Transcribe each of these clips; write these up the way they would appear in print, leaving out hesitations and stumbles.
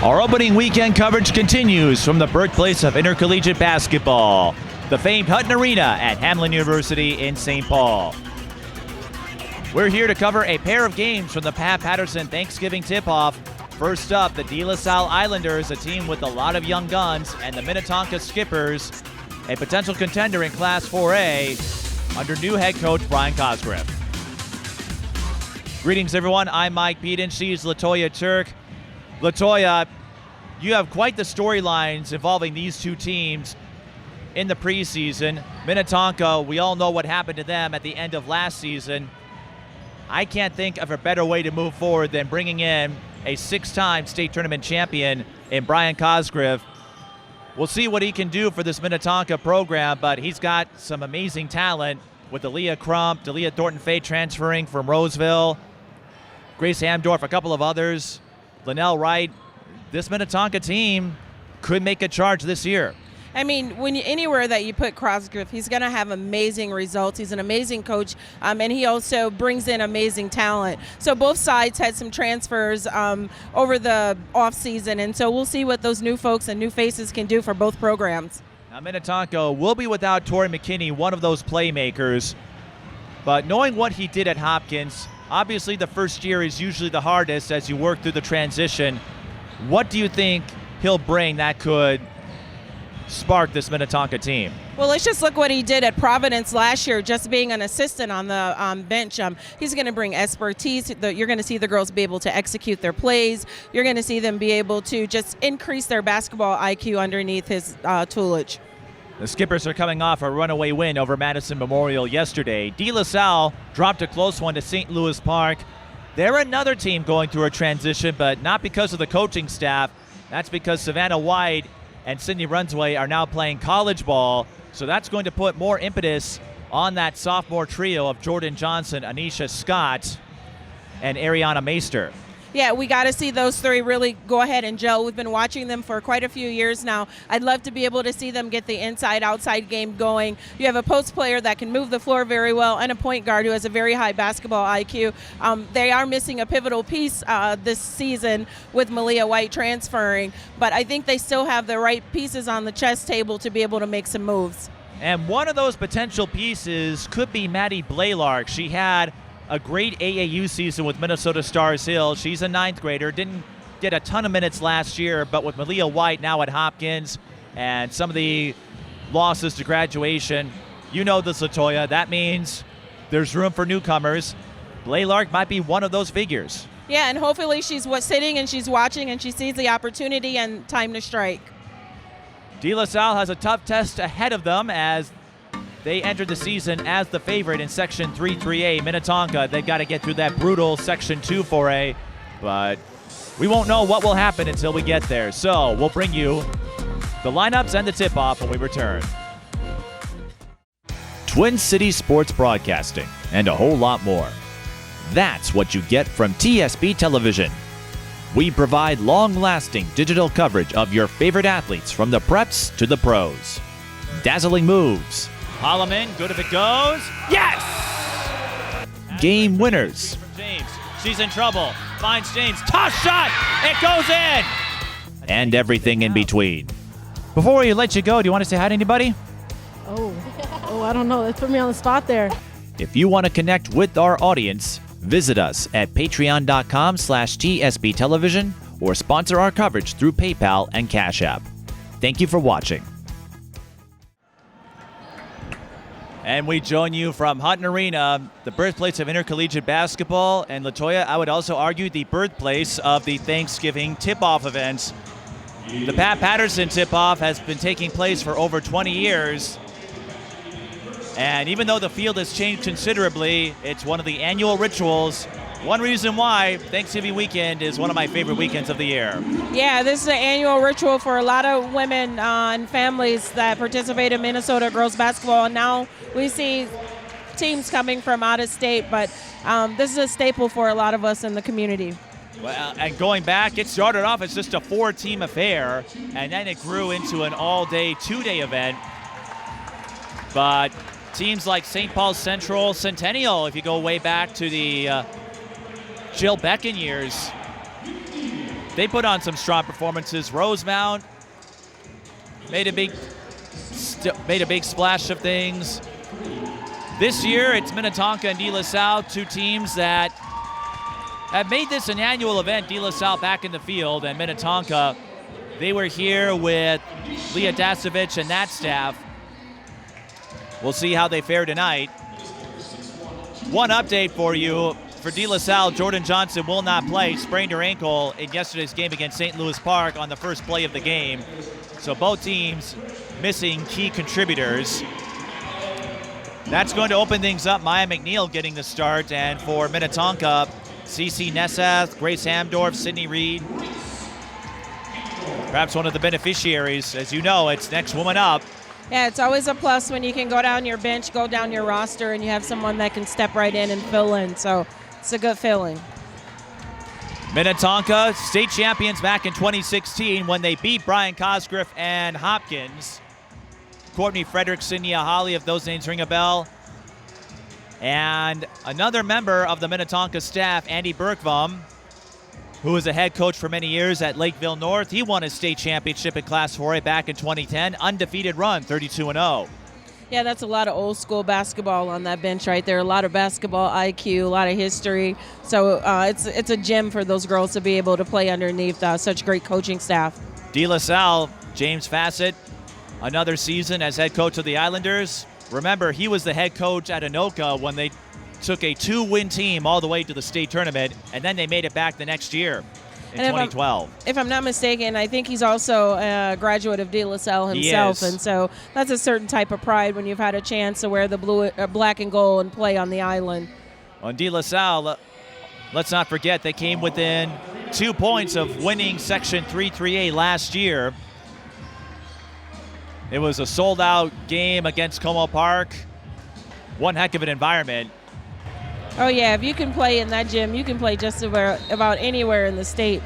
Our opening weekend coverage continues from the birthplace of intercollegiate basketball, the famed Hutton Arena at Hamline University in St. Paul. We're here to cover a pair of games from the Pat Patterson Thanksgiving tip-off. First up, the DeLaSalle Islanders, a team with a lot of young guns, and the Minnetonka Skippers, a potential contender in Class 4A under new head coach Brian Cosgriff. Greetings, everyone. I'm Mike Peden. She's LaToya Turk. LaToya, you have quite the storylines involving these two teams in the preseason. Minnetonka, we all know what happened to them at the end of last season. I can't think of a better way to move forward than bringing in a six-time state tournament champion in Brian Cosgriff. We'll see what he can do for this Minnetonka program, but he's got some amazing talent with Aaliyah Crump, Aaliyah Thornton-Fay transferring from Roseville, Grace Hamdorf, a couple of others, Lanelle, Wright. This Minnetonka team could make a charge this year. I mean, anywhere that you put Cosgriff, he's going to have amazing results. He's an amazing coach, and he also brings in amazing talent. So both sides had some transfers over the offseason, and so we'll see what those new folks and new faces can do for both programs. Now, Minnetonka will be without Tori McKinney, one of those playmakers. But knowing what he did at Hopkins, obviously the first year is usually the hardest as you work through the transition. What do you think he'll bring that could spark this Minnetonka team? Well, let's just look what he did at Providence last year, just being an assistant on the bench. He's going to bring expertise. You're going to see the girls be able to execute their plays. You're going to see them be able to just increase their basketball IQ underneath his tutelage. The Skippers are coming off a runaway win over Madison Memorial yesterday. DeLaSalle dropped a close one to St. Louis Park. They're another team going through a transition, but not because of the coaching staff. That's because Savannah White and Sydney Runsewe are now playing college ball, so that's going to put more impetus on that sophomore trio of Jordan Johnson, Anisha Scott, and Ariana Meister. Yeah, we got to see those three really go ahead and gel. We've been watching them for quite a few years now. I'd love to be able to see them get the inside-outside game going. You have a post player that can move the floor very well and a point guard who has a very high basketball IQ. They are missing a pivotal piece this season with Malia White transferring, but I think they still have the right pieces on the chess table to be able to make some moves. And one of those potential pieces could be Maddie Blaylark. She had a great AAU season with Minnesota Stars Hill. She's a ninth grader, didn't get a ton of minutes last year, but with Malia White now at Hopkins and some of the losses to graduation, you know this, LaToya, that means there's room for newcomers. Blaylark might be one of those figures. Yeah, and hopefully she's sitting and she's watching and she sees the opportunity and time to strike. DeLaSalle has a tough test ahead of them as they entered the season as the favorite in Section 3-3A. Minnetonka, they've got to get through that brutal Section 2-4A, but we won't know what will happen until we get there. So we'll bring you the lineups and the tip-off when we return. Twin Cities Sports Broadcasting and a whole lot more. That's what you get from TSB Television. We provide long-lasting digital coverage of your favorite athletes from the preps to the pros. Dazzling moves. Holloman, good if it goes. Yes! Game winners. From James. She's in trouble. Finds James. Toss shot. It goes in. And everything in between. Before we let you go, do you want to say hi to anybody? Oh, I don't know. That's put me on the spot there. If you want to connect with our audience, visit us at patreon.com/TSB Television or sponsor our coverage through PayPal and Cash App. Thank you for watching. And we join you from Hutton Arena, the birthplace of intercollegiate basketball. And LaToya, I would also argue the birthplace of the Thanksgiving tip-off events. The Pat Patterson tip-off has been taking place for over 20 years. And even though the field has changed considerably, it's one of the annual rituals. One reason why Thanksgiving weekend is one of my favorite weekends of the year. Yeah, this is an annual ritual for a lot of women and families that participate in Minnesota girls basketball. And now we see teams coming from out of state, but this is a staple for a lot of us in the community. Well, and going back, it started off as just a 4-team affair, and then it grew into an all-day, 2-day event. But teams like St. Paul Central, Centennial, if you go way back to the Jill Becken years, they put on some strong performances. Rosemount made a big splash of things. This year, it's Minnetonka and DeLaSalle, two teams that have made this an annual event. DeLaSalle back in the field, and Minnetonka, they were here with Leah Dasovich and that staff. We'll see how they fare tonight. One update for you. For DeLaSalle, Jordan Johnson will not play. Sprained her ankle in yesterday's game against St. Louis Park on the first play of the game. So both teams missing key contributors. That's going to open things up. Maya McNeil getting the start. And for Minnetonka, Cece Nessath, Grace Hamdorf, Sydney Reed. Perhaps one of the beneficiaries. As you know, it's next woman up. Yeah, it's always a plus when you can go down your bench, go down your roster, and you have someone that can step right in and fill in. So it's a good feeling. Minnetonka, state champions back in 2016 when they beat Brian Cosgriff and Hopkins. Courtney Frederickson, Nia Holly, if those names ring a bell. And another member of the Minnetonka staff, Andy Bergvam, who was a head coach for many years at Lakeville North. He won a state championship in Class 4A back in 2010. Undefeated run, 32-0. Yeah, that's a lot of old school basketball on that bench right there. A lot of basketball IQ, a lot of history. So it's a gem for those girls to be able to play underneath such great coaching staff. DeLaSalle, James Fassett, another season as head coach of the Islanders. Remember, he was the head coach at Anoka when they took a 2-win team all the way to the state tournament, and then they made it back the next year in 2012. If I'm not mistaken, I think he's also a graduate of DeLaSalle himself, and so that's a certain type of pride when you've had a chance to wear the black and gold and play on the island. On DeLaSalle, let's not forget they came within 2 points of winning Section 3-3A last year. It was a sold-out game against Como Park. One heck of an environment. Oh, yeah, if you can play in that gym, you can play just about anywhere in the state.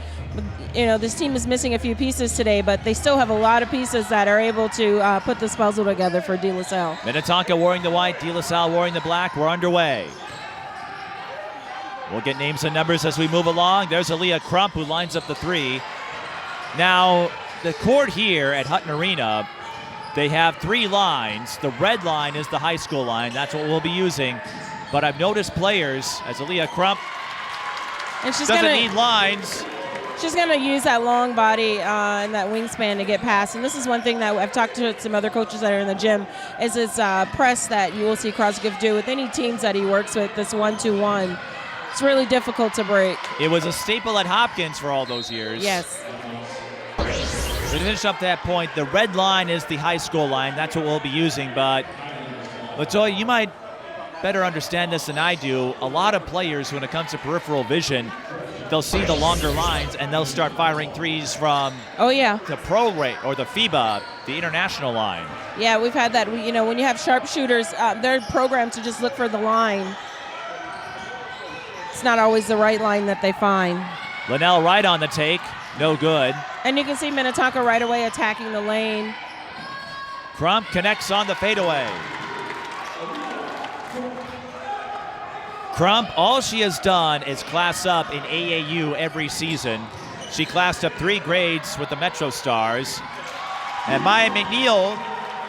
You know, this team is missing a few pieces today, but they still have a lot of pieces that are able to put this puzzle together for DeLaSalle. Minnetonka wearing the white, DeLaSalle wearing the black. We're underway. We'll get names and numbers as we move along. There's Aaliyah Crump, who lines up the three. Now, the court here at Hutton Arena, they have 3 lines. The red line is the high school line. That's what we'll be using. But I've noticed players, as Aaliyah Crump doesn't need lines. She's going to use that long body and that wingspan to get past. And this is one thing that I've talked to some other coaches that are in the gym, is this press that you will see Cosgriff do with any teams that he works with, this 1-2-1. It's really difficult to break. It was a staple at Hopkins for all those years. Yes. To finish up that point, the red line is the high school line. That's what we'll be using. But, LaToya, you might better understand this than I do. A lot of players, when it comes to peripheral vision, they'll see the longer lines and they'll start firing threes from the pro rate or the FIBA, the international line. Yeah, we've had that. You know, when you have sharpshooters, they're programmed to just look for the line. It's not always the right line that they find. Lanelle Wright on the take, no good. And you can see Minnetonka right away attacking the lane. Crump connects on the fadeaway. Crump, all she has done is class up in AAU every season. She classed up 3 grades with the Metro Stars. And Maya McNeil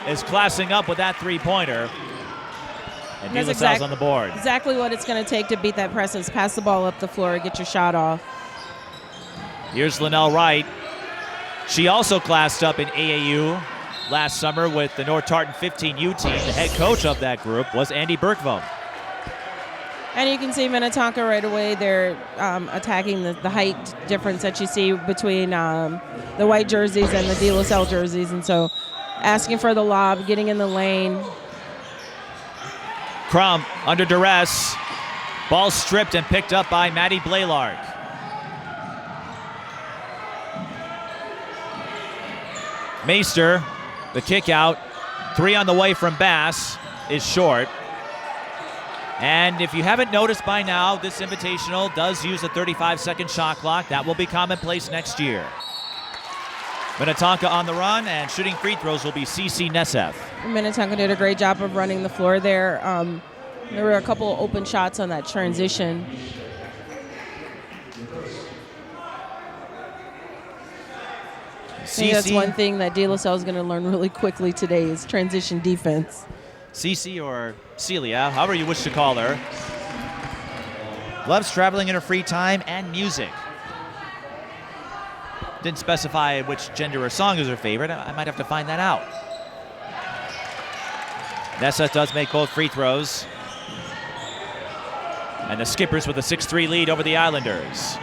is classing up with that 3-pointer. And DeLaSalle's on the board. Exactly what it's going to take to beat that press is pass the ball up the floor and get your shot off. Here's Lanelle Wright. She also classed up in AAU last summer with the North Tartan 15U team. The head coach of that group was Andy Bergvam. And you can see Minnetonka right away. They're attacking the height difference that you see between the white jerseys and the DeLaSalle jerseys. And so asking for the lob, getting in the lane. Crump under duress. Ball stripped and picked up by Maddie Blaylark. Meister, the kick out. 3 on the way from Bass is short. And if you haven't noticed by now, this invitational does use a 35-second shot clock. That will be commonplace next year. Minnetonka on the run, and shooting free throws will be Cece Nessath. Minnetonka did a great job of running the floor there. There were a couple of open shots on that transition. think that's one thing that DeLaSalle is going to learn really quickly today is transition defense. Cece or Celia, however you wish to call her, loves traveling in her free time and music. Didn't specify which gender or song is her favorite. I might have to find that out. Nessa does make both free throws. And the Skippers with a 6-3 lead over the Islanders.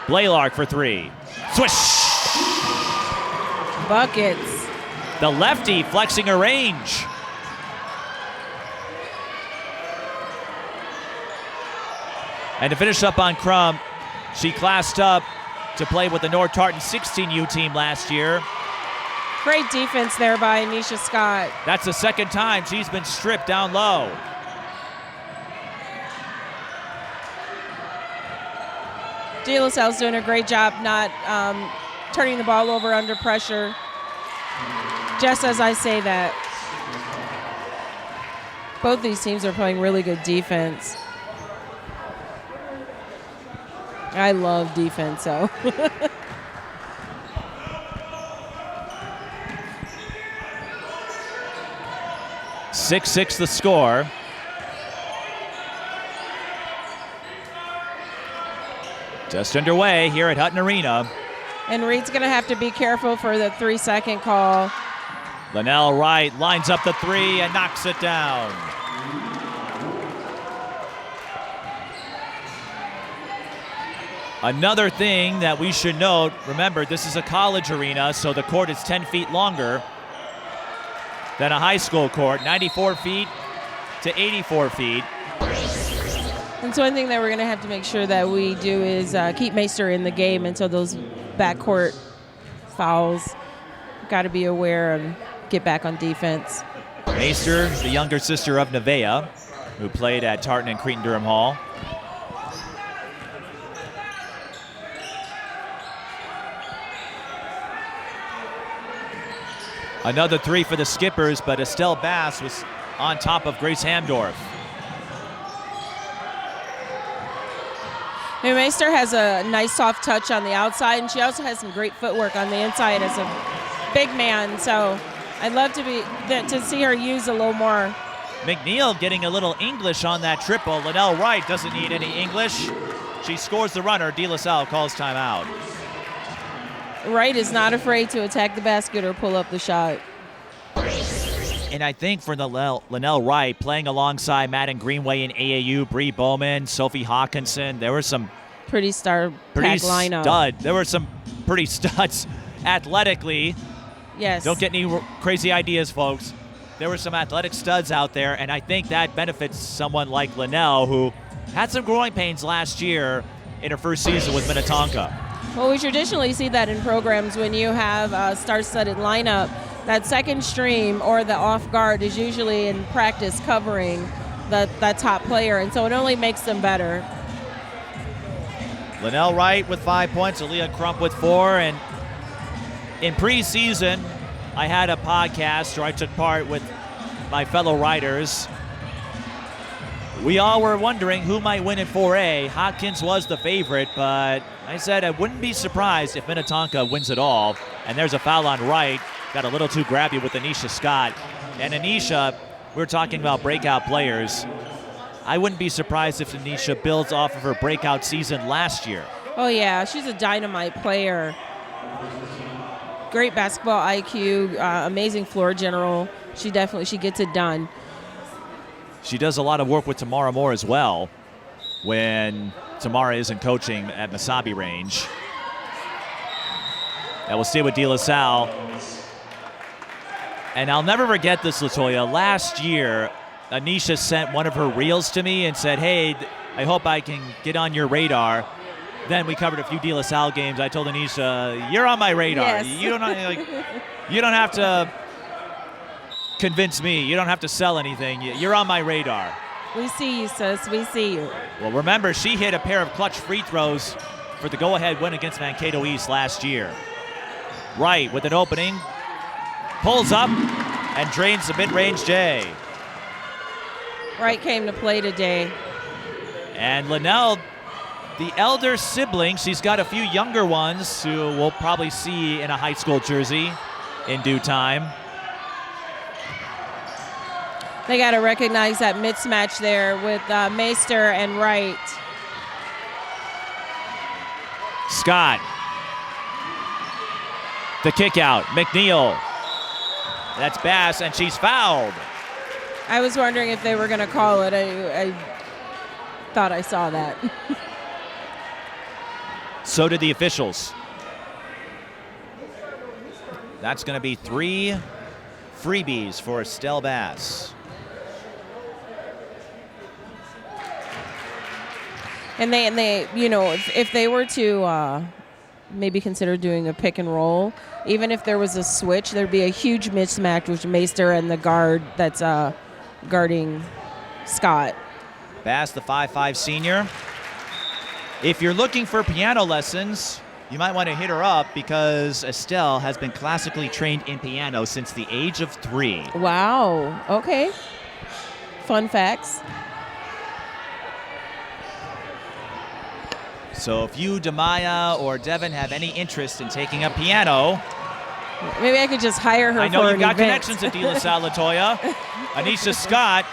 Blaylark for 3. Swish! Buckets. The lefty flexing her range. And to finish up on Crump, she classed up to play with the North Tartan 16U team last year. Great defense there by Anisha Scott. That's the second time she's been stripped down low. DeLaSalle's doing a great job not turning the ball over under pressure. Just as I say that, both these teams are playing really good defense. I love defense, so. 6-6 the score. Just underway here at Hutton Arena. And Reed's going to have to be careful for the 3-second call. Lanelle Wright lines up the 3 and knocks it down. Another thing that we should note, remember this is a college arena, so the court is 10 feet longer than a high school court, 94 feet to 84 feet. And so one thing that we're going to have to make sure that we do is keep Meister in the game until those backcourt fouls. Got to be aware and get back on defense. Meister, the younger sister of Nevaeh, who played at Tartan and Cretin-Durham Hall. Another 3 for the Skippers, but Estelle Bass was on top of Grace Hamdorf. Meister has a nice soft touch on the outside, and she also has some great footwork on the inside as a big man. So I'd love to see her use a little more. McNeil getting a little English on that triple. Lanelle Wright doesn't need any English. She scores the runner. DeLaSalle calls timeout. Wright is not afraid to attack the basket or pull up the shot. And I think for Lanelle Wright, playing alongside Madden Greenway in AAU, Bree Bowman, Sophie Hawkinson, there were some pretty lineup. Stud. There were some pretty studs athletically. Yes. Don't get any crazy ideas, folks. There were some athletic studs out there, and I think that benefits someone like Lanelle, who had some growing pains last year in her first season with Minnetonka. Well, we traditionally see that in programs when you have a star-studded lineup. That second stream or the off guard is usually in practice covering that top player, and so it only makes them better. Lanelle Wright with 5 points, Aaliyah Crump with 4, and in preseason, I had a podcast where I took part with my fellow writers. We all were wondering who might win in 4A. Hopkins was the favorite, but I said I wouldn't be surprised if Minnetonka wins it all. And there's a foul on Wright. Got a little too grabby with Anisha Scott. And Anisha, we were talking about breakout players. I wouldn't be surprised if Anisha builds off of her breakout season last year. Oh yeah, she's a dynamite player. Great basketball IQ, amazing floor general. She gets it done. She does a lot of work with Tamara Moore as well when Tamara isn't coaching at Mesabi Range. And we'll stay with DeLaSalle. And I'll never forget this, LaToya. Last year, Anisha sent one of her reels to me and said, hey, I hope I can get on your radar. Then we covered a few DeLaSalle games. I told Anisha, you're on my radar. Yes. You don't have to convince me. You don't have to sell anything. You're on my radar. We see you, sis. We see you. Well, remember, she hit a pair of clutch free throws for the go-ahead win against Mankato East last year. Wright with an opening, pulls up, and drains the mid-range J. Wright came to play today. And Lanelle the elder siblings. She's got a few younger ones who we'll probably see in a high school jersey in due time. They got to recognize that mismatch there with Meister and Wright. Scott. The kick out. McNeil. That's Bass, and she's fouled. I was wondering if they were going to call it. I thought I saw that. So did the officials. That's going to be 3 freebies for Estelle Bass. And they, you know, if they were to maybe consider doing a pick and roll, even if there was a switch, there'd be a huge mismatch with Meister and the guard that's guarding Scott. Bass, the 5'5" senior. If you're looking for piano lessons, you might want to hit her up because Estelle has been classically trained in piano since the age of 3. Wow. Okay. Fun facts. So if you, Demaya, or Devin have any interest in taking up piano, maybe I could just hire her. I know for you've an got event. connections at DeLaSalle, LaToya. Anisha Scott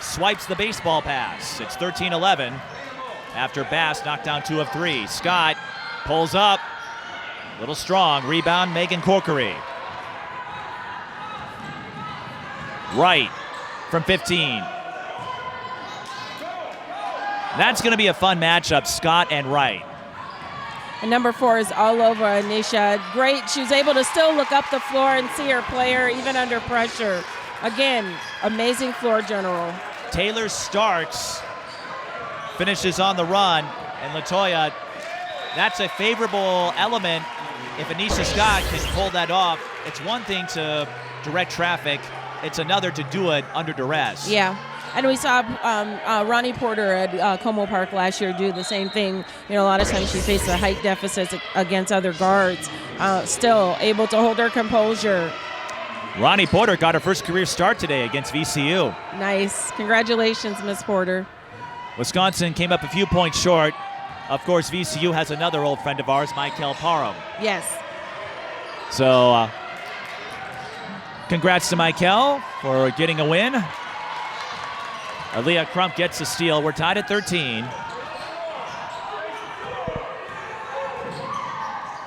swipes the baseball pass. It's 13-11 after Bass knocked down 2 of 3. Scott pulls up, a little strong. Rebound, Megan Corkery. Wright from 15. That's going to be a fun matchup, Scott and Wright. And number 4 is all over Anisha. Great. She was able to still look up the floor and see her player even under pressure. Again, amazing floor general. Taylor Starks finishes on the run. And LaToya, that's a favorable element. If Anisha Scott can pull that off, it's one thing to direct traffic. It's another to do it under duress. Yeah. And we saw Ronnie Porter at Como Park last year do the same thing. You know, a lot of times she faced a height deficit against other guards, still able to hold her composure. Ronnie Porter got her first career start today against VCU. Nice. Congratulations, Miss Porter. Wisconsin came up a few points short. Of course, VCU has another old friend of ours, Michael Parham. Yes. So, congrats to Michael for getting a win. Aaliyah Crump gets the steal. We're tied at 13.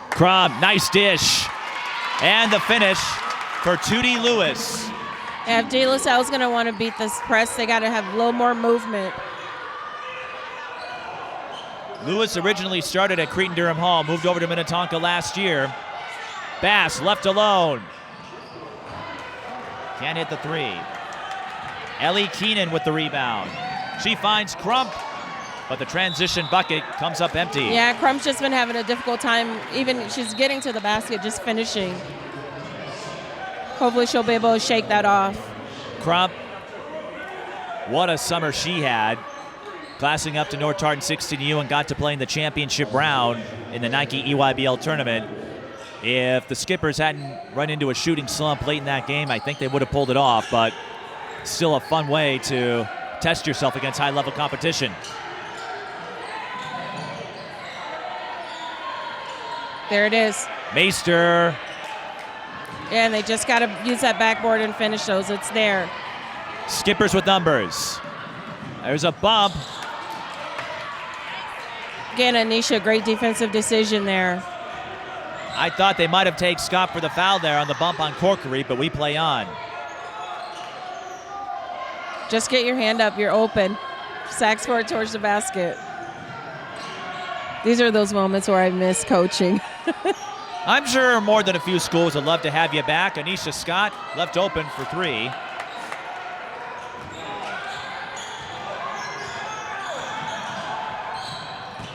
Crump, nice dish. And the finish for Tootie Lewis. Yeah, if DeLaSalle's going to want to beat this press, they got to have a little more movement. Lewis originally started at Cretin-Durham Hall, moved over to Minnetonka last year. Bass left alone. Can't hit the 3. Ellie Keenan with the rebound. She finds Crump, but the transition bucket comes up empty. Yeah, Crump's just been having a difficult time. Even she's getting to the basket, just finishing. Hopefully she'll be able to shake that off. Crump, what a summer she had. Classing up to North Tartan 16U and got to play in the championship round in the Nike EYBL tournament. If the Skippers hadn't run into a shooting slump late in that game, I think they would have pulled it off, but still a fun way to test yourself against high-level competition. There it is. Meister. Yeah, and they just got to use that backboard and finish those. It's there. Skippers with numbers. There's a bump. Again, Anisha, great defensive decision there. I thought they might have taken Scott for the foul there on the bump on Corkery, but we play on. Just get your hand up. You're open. Sacks forward towards the basket. These are those moments where I miss coaching. I'm sure more than a few schools would love to have you back. Anisha Scott left open for 3.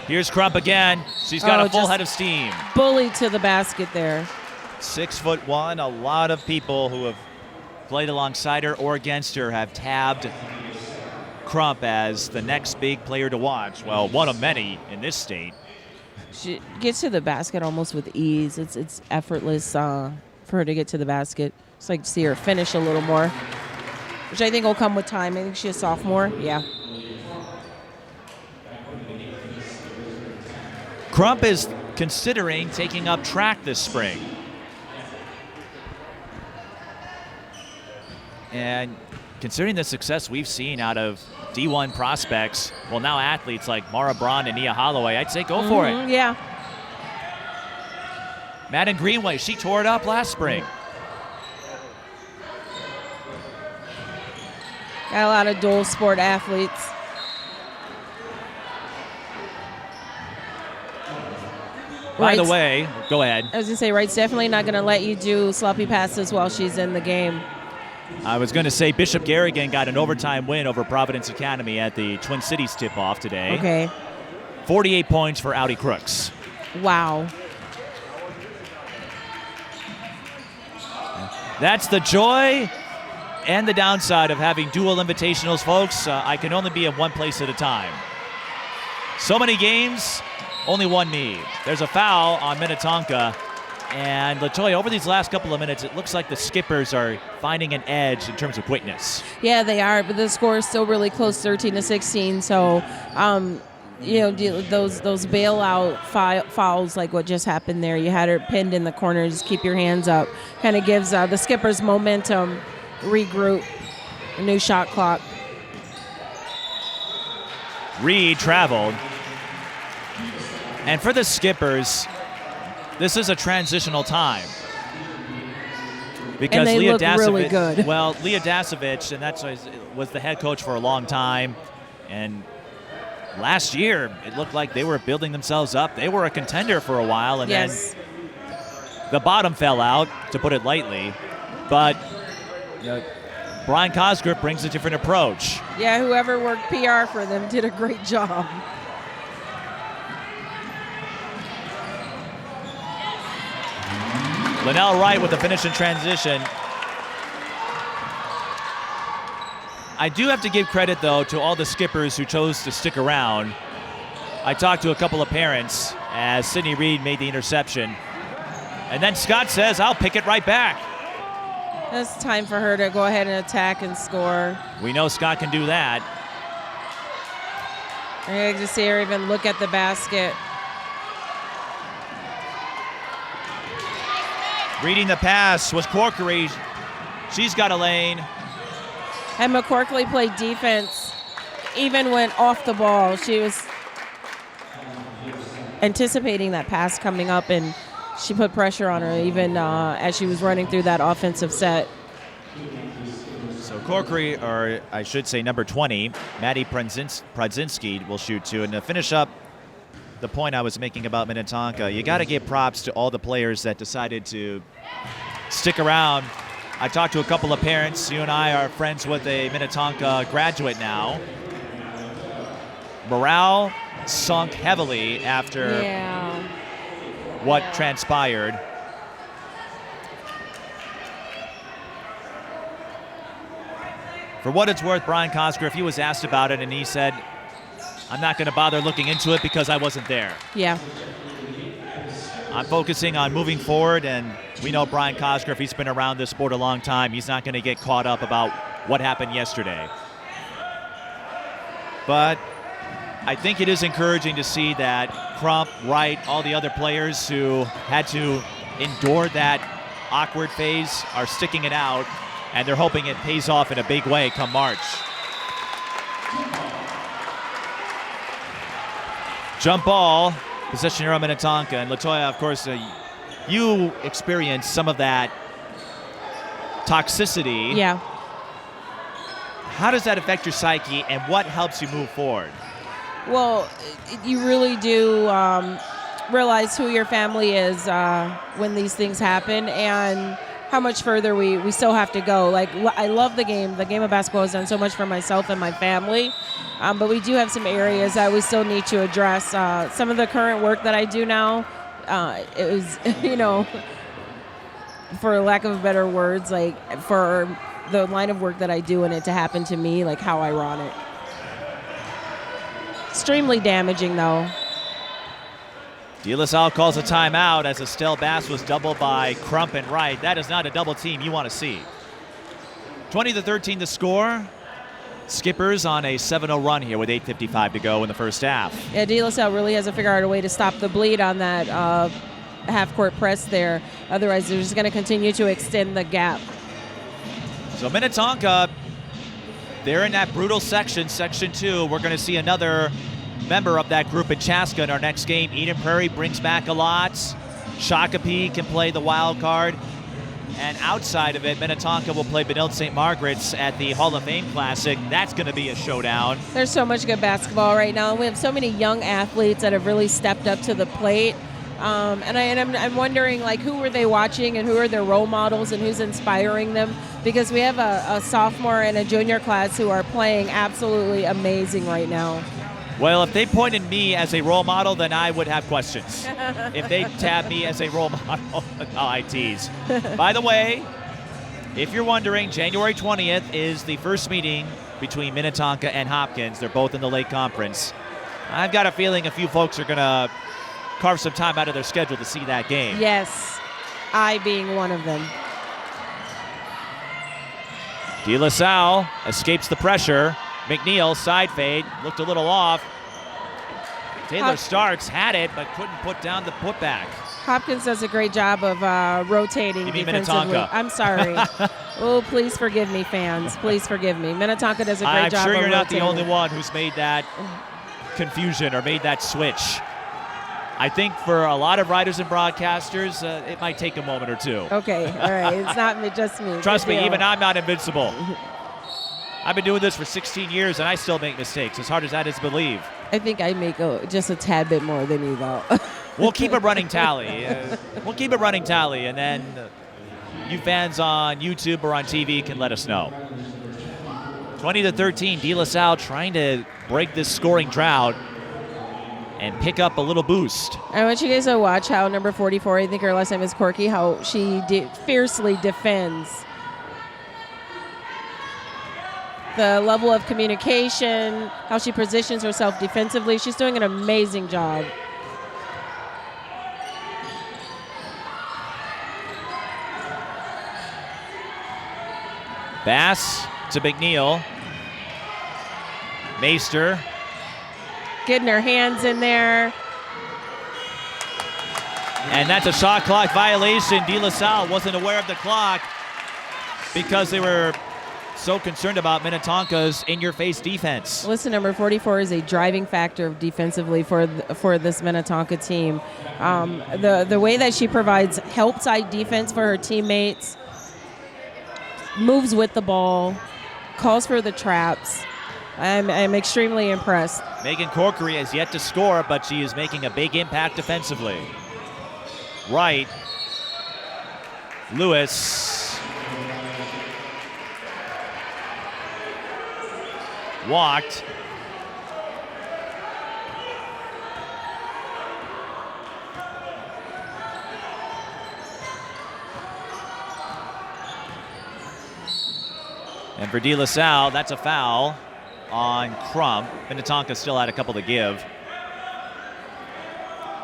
Here's Crump again. She's got a full head of steam. Bullied to the basket there. 6'1". A lot of people who have played alongside her or against her have tabbed Crump as the next big player to watch. Well, one of many in this state. She gets to the basket almost with ease. It's effortless for her to get to the basket. It's like to see her finish a little more, which I think will come with time. I think she's a sophomore. Yeah. Crump is considering taking up track this spring. And considering the success we've seen out of D1 prospects, well, now athletes like Mara Braun and Nia Holloway, I'd say go for it. Yeah. Madden Greenway, she tore it up last spring. Got a lot of dual sport athletes. By the way, go ahead. I was going to say, Wright's definitely not going to let you do sloppy passes while she's in the game. I was going to say Bishop Garrigan got an overtime win over Providence Academy at the Twin Cities tip-off today. Okay. 48 points for Audi Crooks. Wow. That's the joy and the downside of having dual invitationals, folks. I can only be in one place at a time. So many games, only one me. There's a foul on Minnetonka. And LaToya, over these last couple of minutes, it looks like the skippers are finding an edge in terms of quickness. Yeah, they are, but the score is still really close, 13-16. So, those bailout fouls like what just happened there. You had her pinned in the corner. Just keep your hands up. Kind of gives the skippers momentum, regroup, a new shot clock. Reed traveled. And for the skippers, this is a transitional time. Because and they Leah look Dasovich, really good. Well, Leah Dasovich, and that's was the head coach for a long time. And last year, it looked like they were building themselves up. They were a contender for a while, and then the bottom fell out, to put it lightly. But Brian Cosgriff brings a different approach. Yeah, whoever worked PR for them did a great job. Lanelle Wright with the finish in transition. I do have to give credit, though, to all the skippers who chose to stick around. I talked to a couple of parents as Sydney Reed made the interception. And then Scott says, I'll pick it right back. It's time for her to go ahead and attack and score. We know Scott can do that. I just see her even look at the basket. Reading the pass was Corkery. She's got a lane. And McCorkley played defense even when off the ball. She was anticipating that pass coming up, and she put pressure on her even as she was running through that offensive set. So Corkery, or I should say number 20, Maddie Pradzinski will shoot two. And to finish up the point I was making about Minnetonka, you got to give props to all the players that decided to stick around. I talked to a couple of parents. You and I are friends with a Minnetonka graduate now. Morale sunk heavily after what transpired. For what it's worth, Brian Cosgriff, he was asked about it, and he said, I'm not going to bother looking into it because I wasn't there. Yeah. I'm focusing on moving forward, and we know Brian Cosgriff, he's been around this sport a long time. He's not going to get caught up about what happened yesterday. But I think it is encouraging to see that Crump, Wright, all the other players who had to endure that awkward phase are sticking it out, and they're hoping it pays off in a big way come March. Jump ball, possession here on Minnetonka. And LaToya, of course, you experienced some of that toxicity. Yeah. How does that affect your psyche, and what helps you move forward? Well, you really do realize who your family is when these things happen, and how much further we still have to go. Like, I love the game. The game of basketball has done so much for myself and my family, but we do have some areas that we still need to address. Some of the current work that I do now, it was, for lack of better words, like for the line of work that I do and it to happen to me, like how ironic. Extremely damaging, though. DeLaSalle calls a timeout as Estelle Bass was doubled by Crump and Wright. That is not a double team you want to see. 20-13 the score. Skippers on a 7-0 run here with 8:55 to go in the first half. Yeah, DeLaSalle really has to figure out a way to stop the bleed on that half-court press there. Otherwise, they're just going to continue to extend the gap. So Minnetonka, they're in that brutal section, Section 2. We're going to see another member of that group in Chaska in our next game. Eden Prairie brings back a lot. Shakopee can play the wild card. And outside of it, Minnetonka will play Benilde St. Margaret's at the Hall of Fame Classic. That's going to be a showdown. There's so much good basketball right now. We have so many young athletes that have really stepped up to the plate. I'm wondering, like, who are they watching and who are their role models and who's inspiring them? Because we have a sophomore and a junior class who are playing absolutely amazing right now. Well, if they pointed me as a role model, then I would have questions. If they tabbed me as a role model, I tease. By the way, if you're wondering, January 20th is the first meeting between Minnetonka and Hopkins. They're both in the Lake Conference. I've got a feeling a few folks are going to carve some time out of their schedule to see that game. Yes, I being one of them. DeLaSalle escapes the pressure. McNeil, side fade, looked a little off. Taylor Starks had it, but couldn't put down the putback. Hopkins does a great job of rotating You mean defensively. Minnetonka? I'm sorry. Oh, please forgive me, fans. Please forgive me. Minnetonka does a great job of I'm sure you're not rotating. the only one who's made that confusion or made that switch. I think for a lot of writers and broadcasters, it might take a moment or two. Okay, all right. It's not just me. Trust me, even I'm not invincible. I've been doing this for 16 years, and I still make mistakes, as hard as that is to believe. I think I make just a tad bit more than you, though. We'll keep a running tally. We'll keep a running tally, and then you fans on YouTube or on TV can let us know. 20-13, DeLaSalle trying to break this scoring drought and pick up a little boost. I want you guys to watch how number 44, I think her last name is Corky, how she fiercely defends. The level of communication, how she positions herself defensively. She's doing an amazing job. Bass to McNeil. Meister. Getting her hands in there. And that's a shot clock violation. DeLaSalle wasn't aware of the clock because they were so concerned about Minnetonka's in-your-face defense. Listen, number 44 is a driving factor defensively for this Minnetonka team. The way that she provides help side defense for her teammates, moves with the ball, calls for the traps. I'm extremely impressed. Megan Corkery has yet to score, but she is making a big impact defensively. Wright. Lewis. Walked. And for DeLaSalle, that's a foul on Crump. Minnetonka still had a couple to give.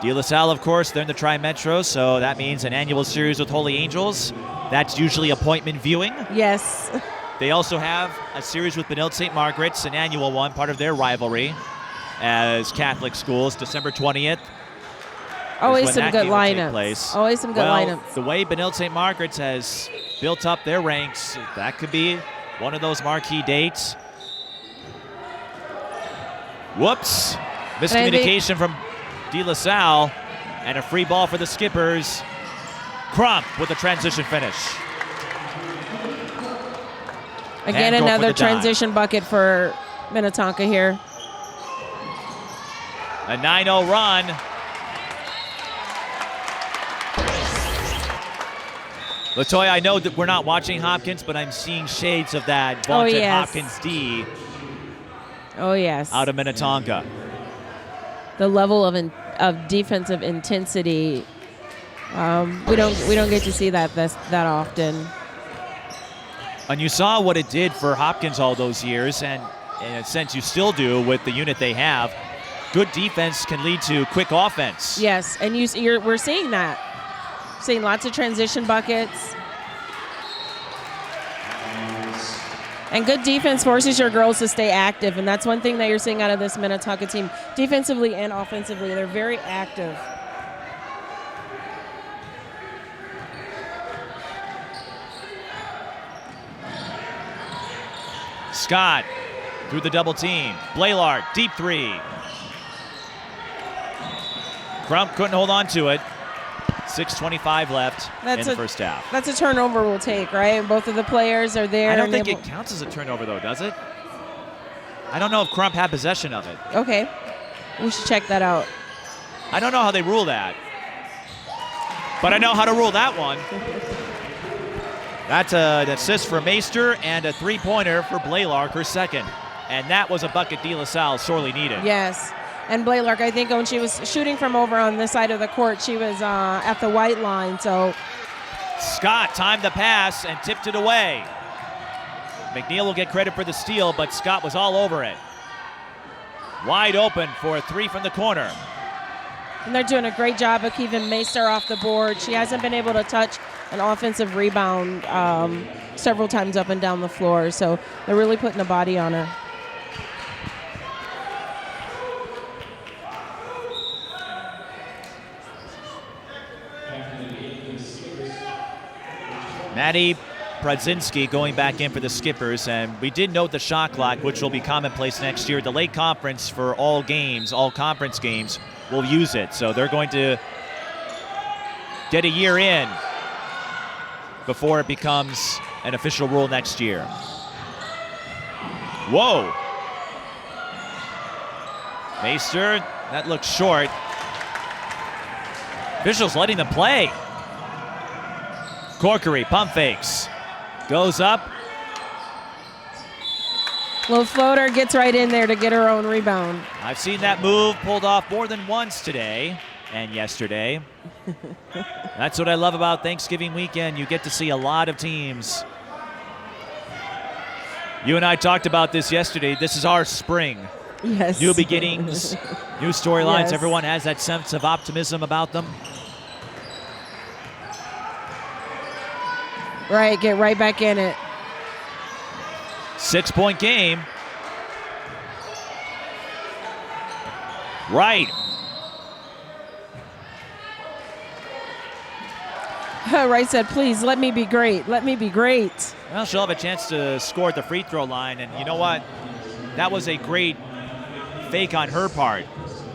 DeLaSalle, of course, they're in the Tri-Metro, so that means an annual series with Holy Angels. That's usually appointment viewing. Yes. They also have a series with Benilde St. Margaret's, an annual one, part of their rivalry as Catholic schools, December 20th. Always some good lineups. Always some good lineups. The way Benilde St. Margaret's has built up their ranks, that could be one of those marquee dates. Whoops. Miscommunication from DeLaSalle, and a free ball for the Skippers. Crump with a transition finish. Again, another transition bucket for Minnetonka here. A 9-0 run. LaToya, I know that we're not watching Hopkins, but I'm seeing shades of that vaunted Hopkins D. Oh, yes. Out of Minnetonka. The level of defensive intensity, we don't get to see that often. And you saw what it did for Hopkins all those years, and in a sense you still do with the unit they have. Good defense can lead to quick offense. Yes, and we're seeing that. Seeing lots of transition buckets. And good defense forces your girls to stay active, and that's one thing that you're seeing out of this Minnetonka team. Defensively and offensively, they're very active. Scott through the double team. Blaylark, deep three. Crump couldn't hold on to it. 6:25 left in the first half. That's a turnover we'll take, right? Both of the players are there. I don't think it counts as a turnover, though, does it? I don't know if Crump had possession of it. Okay. We should check that out. I don't know how they rule that. But I know how to rule that one. That's an assist for Meister and a three-pointer for Blaylark, her second. And that was a bucket DeLaSalle sorely needed. Yes. And Blaylark, I think when she was shooting from over on this side of the court, she was at the white line. So Scott timed the pass and tipped it away. McNeil will get credit for the steal, but Scott was all over it. Wide open for a three from the corner. And they're doing a great job of keeping Meister off the board. She hasn't been able to touch an offensive rebound several times up and down the floor. So they're really putting a body on her. Maddie Pradzinski going back in for the Skippers, and we did note the shot clock, which will be commonplace next year. The late conference for all games, all conference games, will use it. So they're going to get a year in before it becomes an official rule next year. Whoa. Meister, that looks short. Officials letting them play. Corkery, pump fakes. Goes up. Little floater, gets right in there to get her own rebound. I've seen that move pulled off more than once today and yesterday. That's what I love about Thanksgiving weekend. You get to see a lot of teams. You and I talked about this yesterday. This is our spring. Yes. New beginnings, new storylines. Yes. Everyone has that sense of optimism about them. Right, get right back in it. 6-point game. Wright. Wright said, please, let me be great. Let me be great. Well, she'll have a chance to score at the free throw line, and you know what? That was a great fake on her part.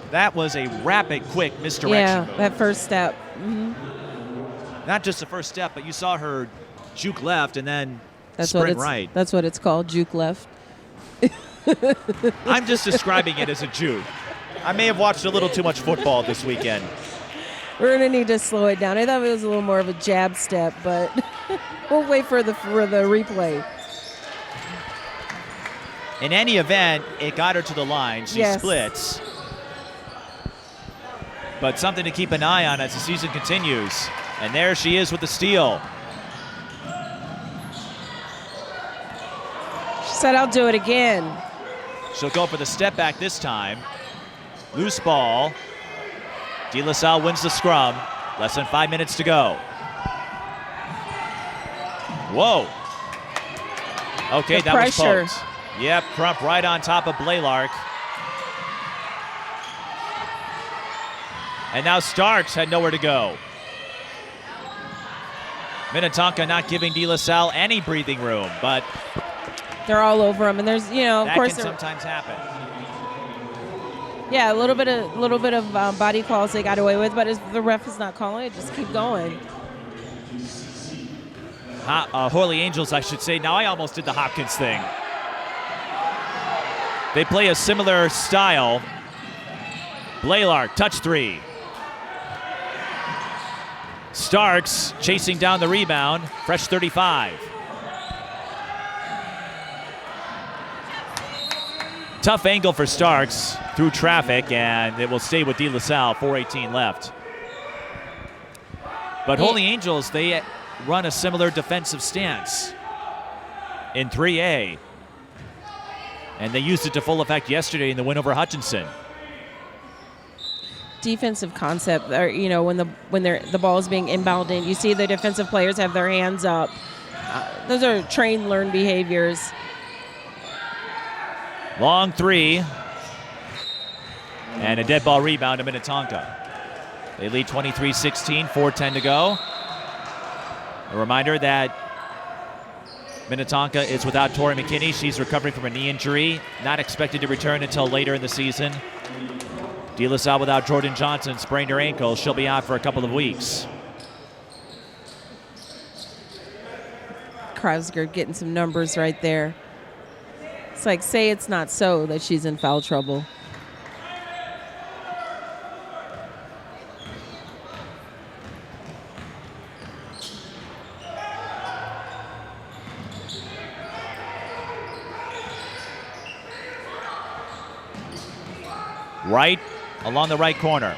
That was a rapid, quick misdirection move. That first step. Mm-hmm. Not just the first step, but you saw her juke left and then That's sprint right. That's what it's called, juke left. I'm just describing it as a juke. I may have watched a little too much football this weekend. We're going to need to slow it down. I thought it was a little more of a jab step, but we'll wait for the replay. In any event, it got her to the line. She splits. But something to keep an eye on as the season continues. And there she is with the steal. She said, I'll do it again. She'll go for the step back this time. Loose ball. DeLaSalle wins the scrum. Less than 5 minutes to go. Whoa. Okay, that pressure. was poked. Yep, Crump right on top of Blaylark. And now Starks had nowhere to go. Minnetonka not giving DeLaSalle any breathing room, but they're all over him, and there's, of course, that can sometimes happen. Yeah, a little bit of body calls they got away with, but if the ref is not calling it, just keep going. Holy Angels, I should say. Now I almost did the Hopkins thing. They play a similar style. Blaylark, touch three. Starks chasing down the rebound. Fresh 35. Tough angle for Starks through traffic, and it will stay with DeLaSalle. 4:18 left. But Holy Angels, they run a similar defensive stance in 3A. And they used it to full effect yesterday in the win over Hutchinson. Defensive concept, or when the ball is being inbounded in, you see the defensive players have their hands up. Those are trained, learned behaviors. Long three. And a dead ball rebound to Minnetonka. They lead 23-16, 4:10 to go. A reminder that Minnetonka is without Tori McKinney. She's recovering from a knee injury, not expected to return until later in the season. DeLaSalle without Jordan Johnson, sprained her ankle. She'll be out for a couple of weeks. Cosgriff getting some numbers right there. It's like, say it's not so that she's in foul trouble. Wright along the right corner.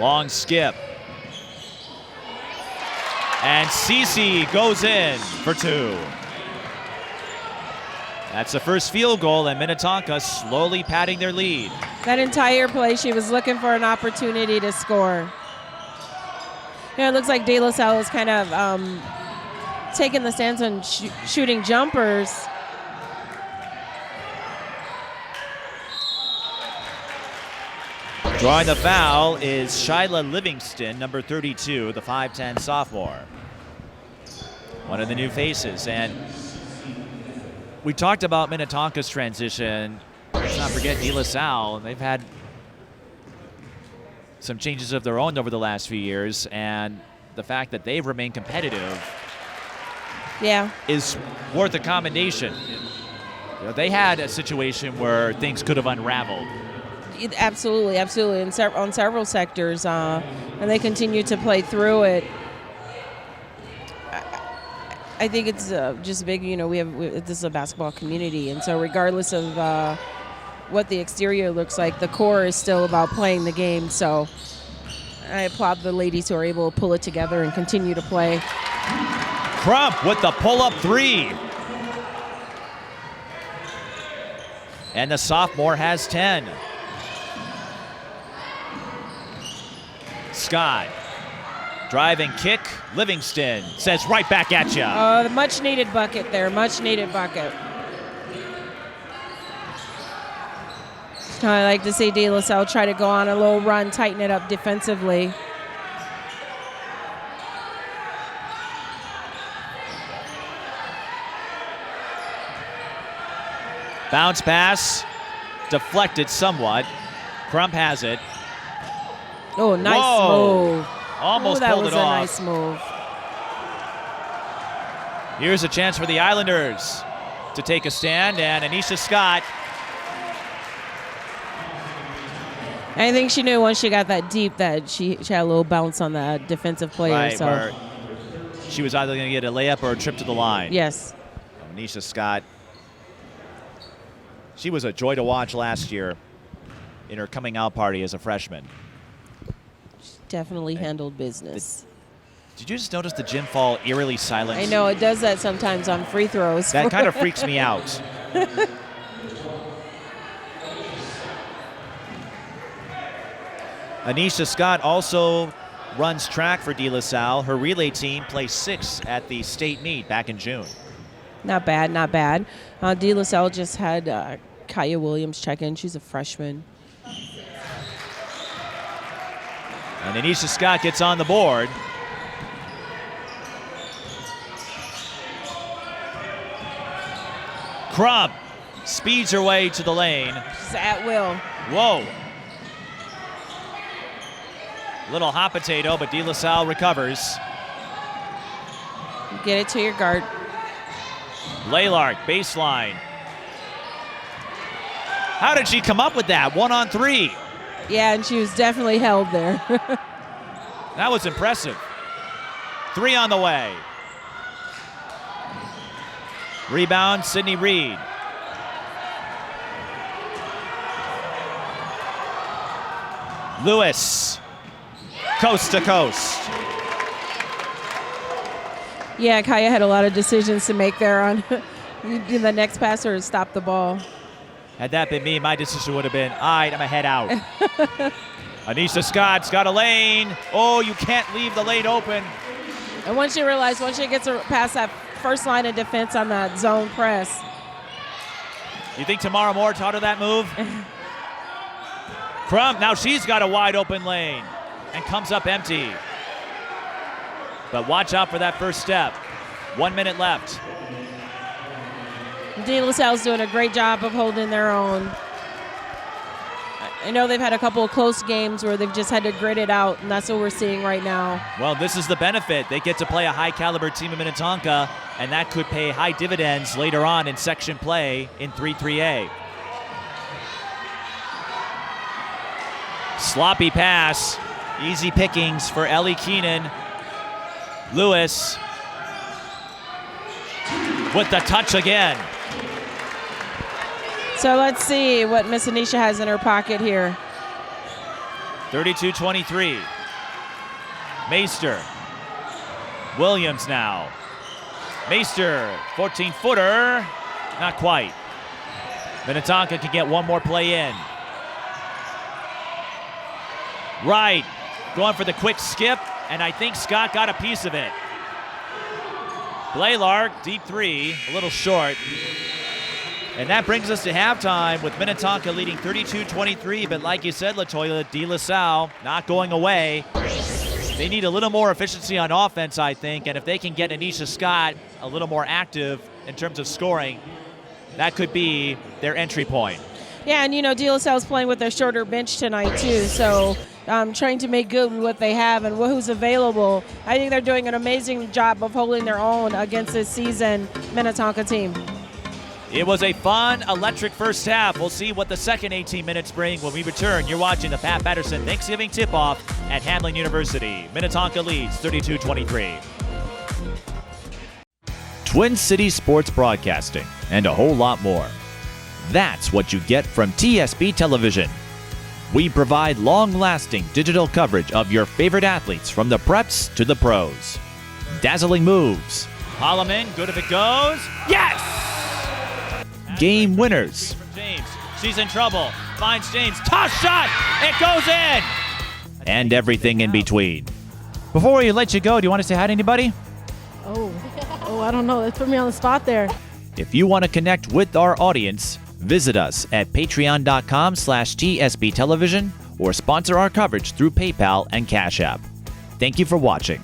Long skip. And Cece goes in for two. That's the first field goal, and Minnetonka slowly padding their lead. That entire play, she was looking for an opportunity to score. You know, it looks like DeLaSalle is kind of taking the stance on shooting jumpers. Drawing the foul is Shyla Livingston, number 32, the 5'10 sophomore. One of the new faces. And we talked about Minnetonka's transition. Let's not forget DeLaSalle. They've had some changes of their own over the last few years, and the fact that they've remained competitive is worth a commendation. You know, they had a situation where things could have unraveled. Absolutely, absolutely, on several sectors, and they continue to play through it. I think it's just big. You know, this is a basketball community, and so regardless of what the exterior looks like, the core is still about playing the game. So I applaud the ladies who are able to pull it together and continue to play. Crump with the pull-up three. And the sophomore has 10. Scott, driving kick. Livingston says right back at you. The much-needed bucket there, much-needed bucket. I like to see DeLaSalle try to go on a little run, tighten it up defensively. Bounce deflected somewhat. Crump has it. Oh, nice move. Almost that pulled was it off. a nice move. Here's a chance for the Islanders to take a stand, and Anisha Scott. I think she knew once she got that deep that she had a little bounce on the defensive player. Right, so where she was either going to get a layup or a trip to the line. Yes. Anisha Scott. She was a joy to watch last year in her coming out party as a freshman. She definitely handled business. Did you just notice the gym fall eerily silent? I know, it does that sometimes on free throws. That kind of freaks me out. Anisha Scott also runs track for DeLaSalle. Her relay team placed 6th at the state meet back in June. Not bad, not bad. DeLaSalle just had Kaya Williams check in. She's a freshman. And Anisha Scott gets on the board. Crump speeds her way to the lane. She's at will. Whoa. Little hot potato, but DeLaSalle recovers. Get it to your guard. Laylark, baseline. How did she come up with that? 1-on-3. Yeah, and she was definitely held there. That was impressive. 3 on the way. Rebound, Sydney Reed. Lewis, coast to coast. Yeah, Kaya had a lot of decisions to make there on the next pass or stop the ball. Had that been me, my decision would have been, all right, I'm going to head out. Anisha Scott's got a lane. Oh, you can't leave the lane open. And once you gets past that first line of defense on that zone press. You think Tamara Moore taught her that move? Crump, now she's got a wide open lane and comes up empty. But watch out for that first step. 1 minute left. DeLaSalle's doing a great job of holding their own. I know they've had a couple of close games where they've just had to grit it out, and that's what we're seeing right now. Well, this is the benefit. They get to play a high-caliber team in Minnetonka, and that could pay high dividends later on in section play in 3-3A. Sloppy pass. Easy pickings for Ellie Keenan. Lewis with the touch again. So let's see what Miss Anisha has in her pocket here. 32-23. Meister. Williams now. Meister, 14-footer. Not quite. Minnetonka can get one more play in. Wright going for the quick skip, and I think Scott got a piece of it. Blaylark, deep three, a little short. And that brings us to halftime with Minnetonka leading 32-23. But like you said, LaToya, DeLaSalle not going away. They need a little more efficiency on offense, I think. And if they can get Anisha Scott a little more active in terms of scoring, that could be their entry point. Yeah, and DeLaSalle's playing with their shorter bench tonight too. So trying to make good with what they have and who's available. I think they're doing an amazing job of holding their own against this seasoned Minnetonka team. It was a fun, electric first half. We'll see what the second 18 minutes bring when we return. You're watching the Pat Patterson Thanksgiving tip-off at Hamline University. Minnetonka leads 32-23. Twin Cities Sports Broadcasting and a whole lot more. That's what you get from TSB Television. We provide long-lasting digital coverage of your favorite athletes from the preps to the pros. Dazzling moves. Holloman, good if it goes. Yes! Game winners. James, she's in trouble. Finds James. Toss shot. It goes in. And everything in between. Before we let you go, do you want to say hi to anybody? Oh, I don't know. That put me on the spot there. If you want to connect with our audience, visit us at patreon.com/TSB Television or sponsor our coverage through PayPal and Cash App. Thank you for watching.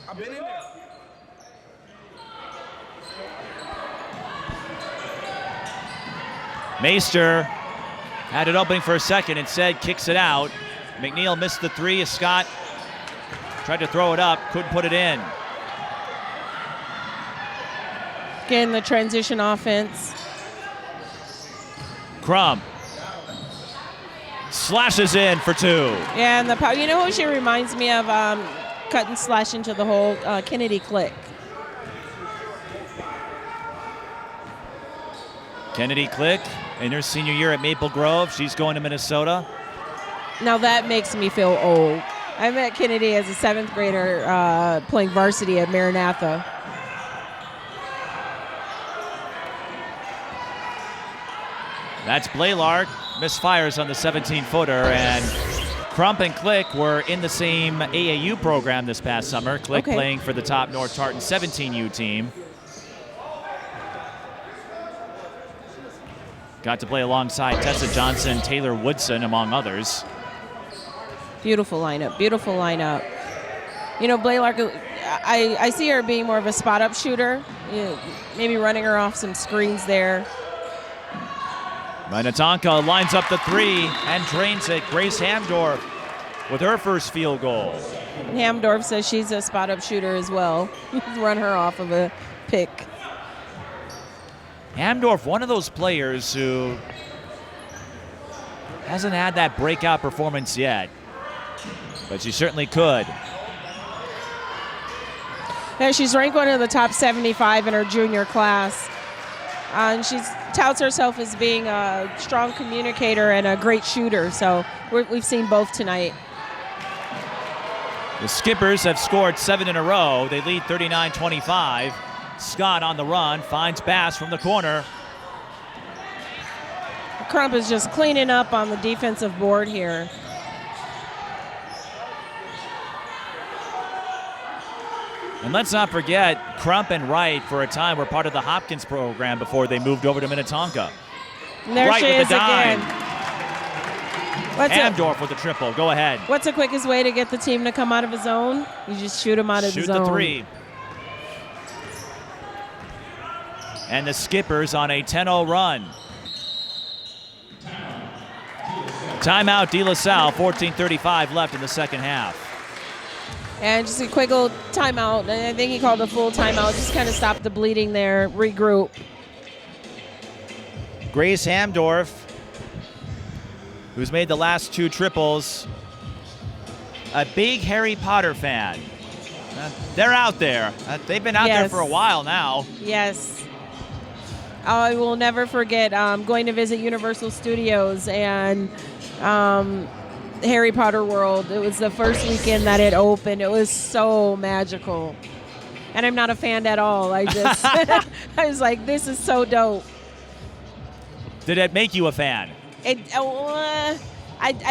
I've been in there. Meister had it opening for a second, instead kicks it out. McNeil missed the three as Scott tried to throw it up, couldn't put it in. Again, the transition offense. Crump slashes in for two. Yeah, and the power. You know who she reminds me of? Cut and slash into the hole. Kennedy Click. Kennedy Click in her senior year at Maple Grove. She's going to Minnesota. Now that makes me feel old. I met Kennedy as a 7th grader playing varsity at Maranatha. That's Blaylark. Misfires on the 17-footer, and Crump and Click were in the same AAU program this past summer. Click playing for the top North Tartan 17U team. Got to play alongside Tessa Johnson, Taylor Woodson, among others. Beautiful lineup, beautiful lineup. You know, Blaylark, I see her being more of a spot-up shooter, maybe running her off some screens there. Minnetonka lines up the three and drains it. Grace Hamdorf with her first field goal. Hamdorf says she's a spot-up shooter as well. Run her off of a pick. Hamdorf, one of those players who hasn't had that breakout performance yet, but she certainly could. Yeah, she's ranked one of the top 75 in her junior class. And she touts herself as being a strong communicator and a great shooter, so we've seen both tonight. The Skippers have scored 7 in a row. They lead 39-25. Scott on the run, finds Bass from the corner. Crump is just cleaning up on the defensive board here. And let's not forget, Crump and Wright for a time were part of the Hopkins program before they moved over to Minnetonka. And there Wright she with is the dime. again. Hamdorf with the triple. Go ahead. What's the quickest way to get the team to come out of a zone? You just shoot them out of the zone. Shoot the three. And the Skippers on a 10-0 run. Timeout, DeLaSalle, 14:35 left in the second half. And just a quick little timeout. And I think he called a full timeout. Just kind of stop the bleeding there, regroup. Grace Hamdorf, who's made the last 2 triples, a big Harry Potter fan. They're out there. They've been out there for a while now. Yes. I will never forget going to visit Universal Studios and Harry Potter World. It was the first weekend that it opened. It was so magical. And I'm not a fan at all. I just, I was like, this is so dope. Did it make you a fan? I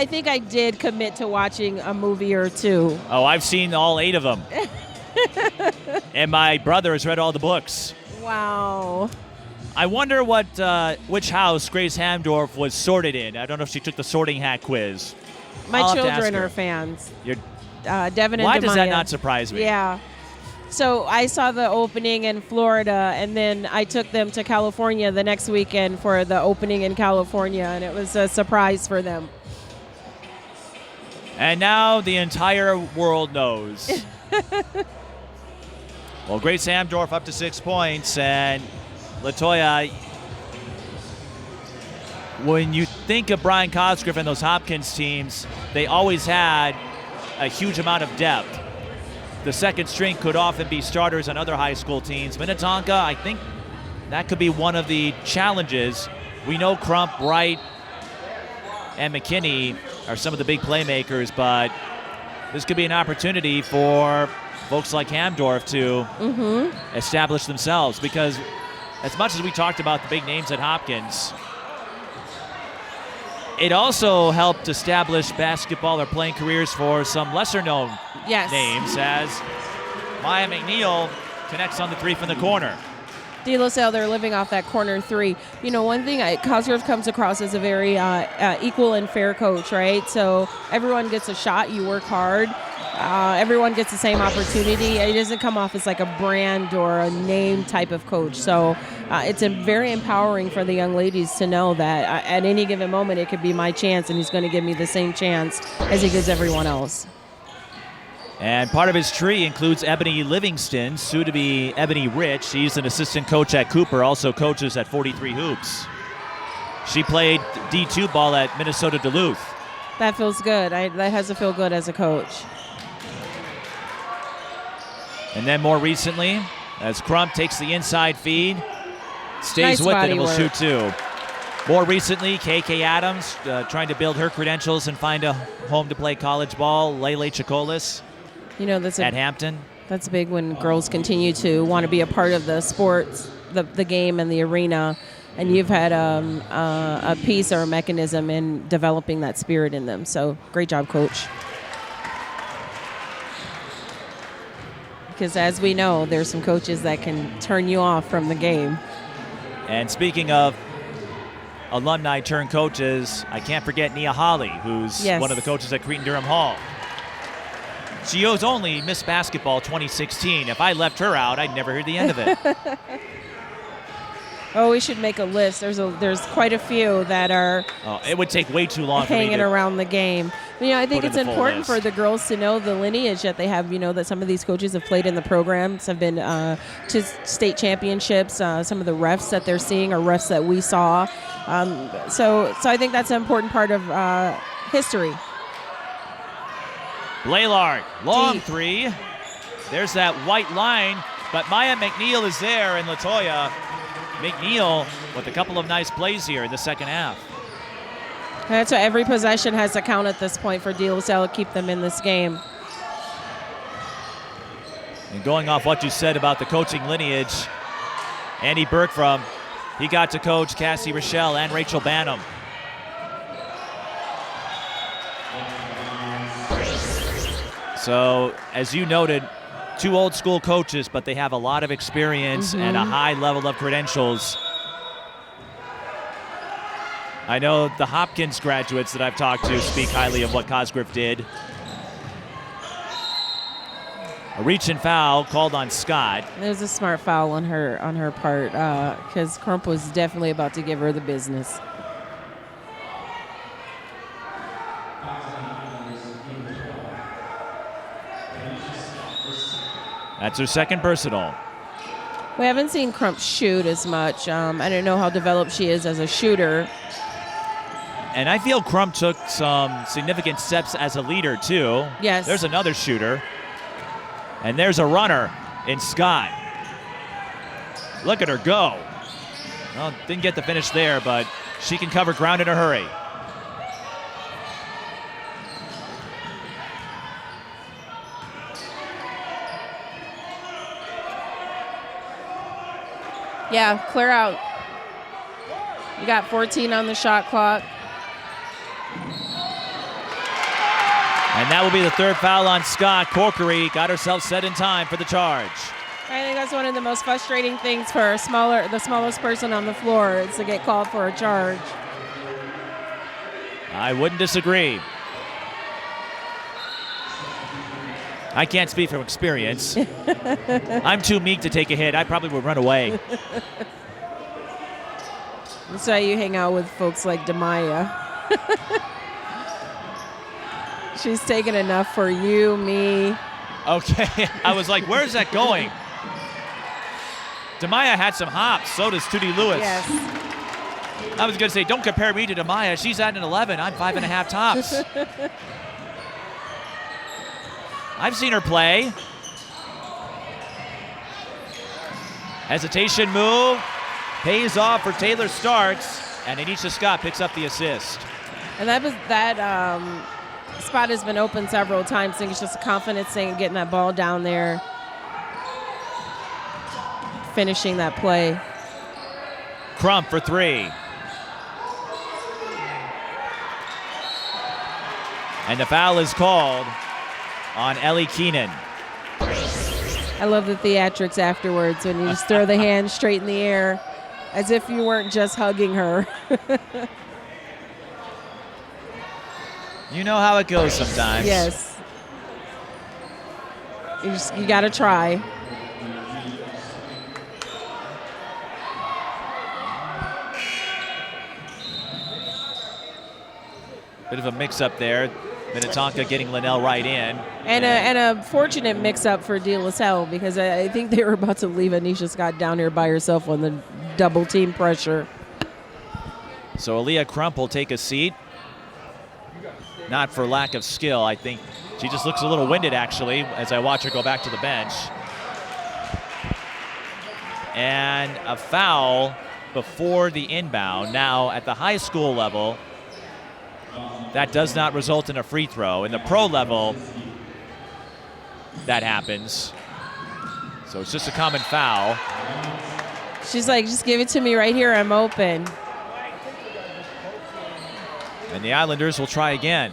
think I did commit to watching a movie or two. Oh, I've seen all 8 of them. And my brother has read all the books. Wow. I wonder which house Grace Hamdorf was sorted in. I don't know if she took the sorting hat quiz. My children are fans. Devin and Why does that Demaya. not surprise me? Yeah. So I saw the opening in Florida, and then I took them to California the next weekend for the opening in California, and it was a surprise for them. And now the entire world knows. Well, Grace Hamdorf up to 6 points, and LaToya, when you think of Brian Cosgriff and those Hopkins teams, they always had a huge amount of depth. The second string could often be starters on other high school teams. Minnetonka, I think that could be one of the challenges. We know Crump, Wright, and McKinney are some of the big playmakers, but this could be an opportunity for folks like Hamdorf to establish themselves, because as much as we talked about the big names at Hopkins, it also helped establish basketball or playing careers for some lesser-known names, as Maya McNeil connects on the 3 from the corner. DeLaSalle, they're living off that corner three. You know, one thing, Cosgriff comes across as a very equal and fair coach, right? So everyone gets a shot. You work hard. Everyone gets the same opportunity. It doesn't come off as like a brand or a name type of coach. So it's very empowering for the young ladies to know that at any given moment it could be my chance, and he's going to give me the same chance as he gives everyone else. And part of his tree includes Ebony Livingston, soon to be Ebony Rich. She's an assistant coach at Cooper, also coaches at 43 Hoops. She played D2 ball at Minnesota Duluth. That feels good. That has to feel good as a coach. And then more recently, as Crump takes the inside feed, stays Nice with it body and will work. shoot two. More recently, KK Adams trying to build her credentials and find a home to play college ball. Lele Chicolis You know, that's at Hampton. That's big when girls continue to want to be a part of the sports, the game and the arena. And you've had a piece or a mechanism in developing that spirit in them. So great job, Coach. Because as we know, there's some coaches that can turn you off from the game. And speaking of alumni turned coaches, I can't forget Nia Holly, who's one of the coaches at Cretin-Durham Hall. She was only Miss Basketball 2016. If I left her out, I'd never hear the end of it. Oh, we should make a list. There's quite a few that are it would take way too long hanging for me to around the game. You know, I think put it's in the full important list. for the girls to know the lineage that they have. You know, that some of these coaches have played in the programs, have been to state championships. Some of the refs that they're seeing are refs that we saw. So I think that's an important part of history. Blaylard, long Deep. three. There's that white line, but Maya McNeil is there, and LaToya McNeil with a couple of nice plays here in the second half. That's why every possession has to count at this point for DeLaSalle to keep them in this game. And going off what you said about the coaching lineage, Andy Bergstrom, he got to coach Cassie Rochelle and Rachel Banham. So, as you noted, two old school coaches, but they have a lot of experience and a high level of credentials. I know the Hopkins graduates that I've talked to speak highly of what Cosgriff did. A reach and foul called on Scott. There's a smart foul on her part because Crump was definitely about to give her the business. That's her second personal. We haven't seen Crump shoot as much. I don't know how developed she is as a shooter. And I feel Crump took some significant steps as a leader, too. Yes. There's another shooter. And there's a runner in Scott. Look at her go. Well, didn't get the finish there, but she can cover ground in a hurry. Yeah, clear out. You got 14 on the shot clock. And that will be the third foul on Scott. Corkery got herself set in time for the charge. I think that's one of the most frustrating things for the smallest person on the floor is to get called for a charge. I wouldn't disagree. I can't speak from experience. I'm too meek to take a hit. I probably would run away. That's why you hang out with folks like Demaya. She's taken enough for you, me. Okay, I was like, where's that going? Demaya had some hops, so does Tootie Lewis. Yes. I was going to say, don't compare me to Demaya. She's at an 11. I'm 5.5 tops. I've seen her play. Hesitation move. Pays off for Taylor Starks. And Anisha Scott picks up the assist. And that spot has been open several times. I think it's just a confidence thing, getting that ball down there, finishing that play. Crump for three. And the foul is called on Ellie Keenan. I love the theatrics afterwards when you just throw the hand straight in the air as if you weren't just hugging her. You know how it goes sometimes. Yes. You got to try. Bit of a mix-up there. Minnetonka getting Lanelle right in. And a fortunate mix-up for DeLaSalle because I think they were about to leave Anisha Scott down here by herself on the double team pressure. So Aaliyah Crump will take a seat. Not for lack of skill. I think she just looks a little winded, actually, as I watch her go back to the bench. And a foul before the inbound. Now, at the high school level, that does not result in a free throw. In the pro level, that happens. So it's just a common foul. She's like, just give it to me right here. I'm open. And the Islanders will try again.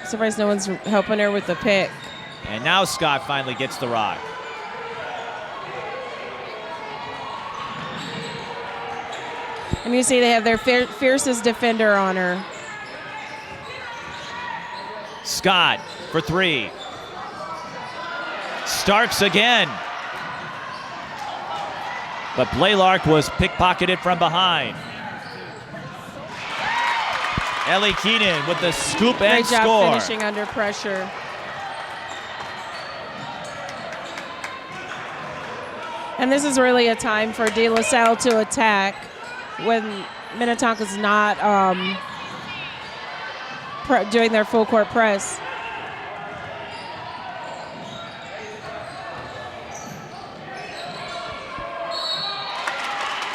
Surprised no one's helping her with the pick. And now Scott finally gets the rock. And you see they have their fiercest defender on her. Scott for three. Starks again. But Blaylark was pickpocketed from behind. Ellie Keenan with the scoop and Great job score. finishing under pressure. And this is really a time for DeLaSalle to attack when Minnetonka's not doing their full court press.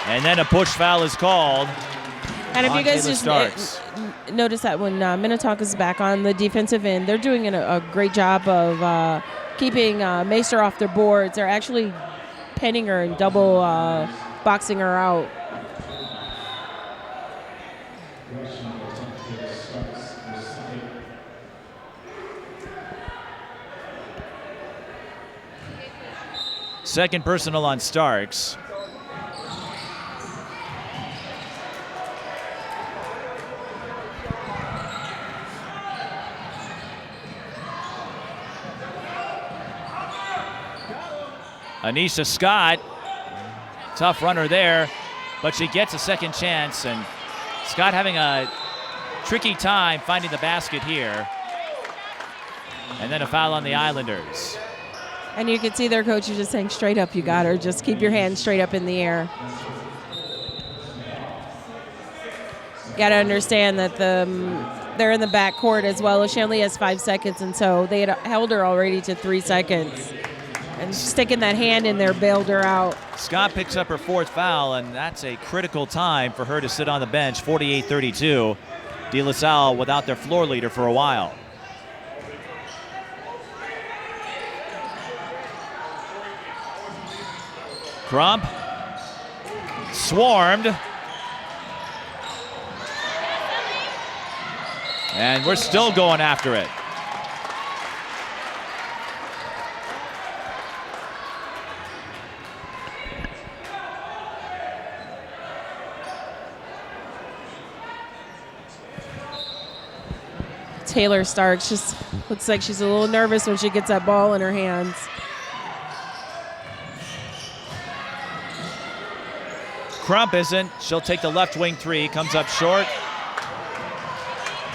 And then a push foul is called. And if you guys Taylor just Starks. notice that when Minnetonka's back on the defensive end, they're doing a great job of keeping Maester off their boards. They're actually pinning her and double boxing her out. Second personal on Starks. Anisha Scott, tough runner there, but she gets a second chance, and Scott having a tricky time finding the basket here. And then a foul on the Islanders. And you can see their coach is just saying, straight up, you got her. Just keep your hands straight up in the air. Got to understand that they're in the back court as well. She only has 5 seconds, and so they had held her already to 3 seconds. And sticking that hand in there bailed her out. Scott picks up her fourth foul, and that's a critical time for her to sit on the bench, 48-32. DeLaSalle without their floor leader for a while. Crump swarmed. And we're still going after it. Taylor Starks just looks like she's a little nervous when she gets that ball in her hands. Crump isn't. She'll take the left wing three. Comes up short.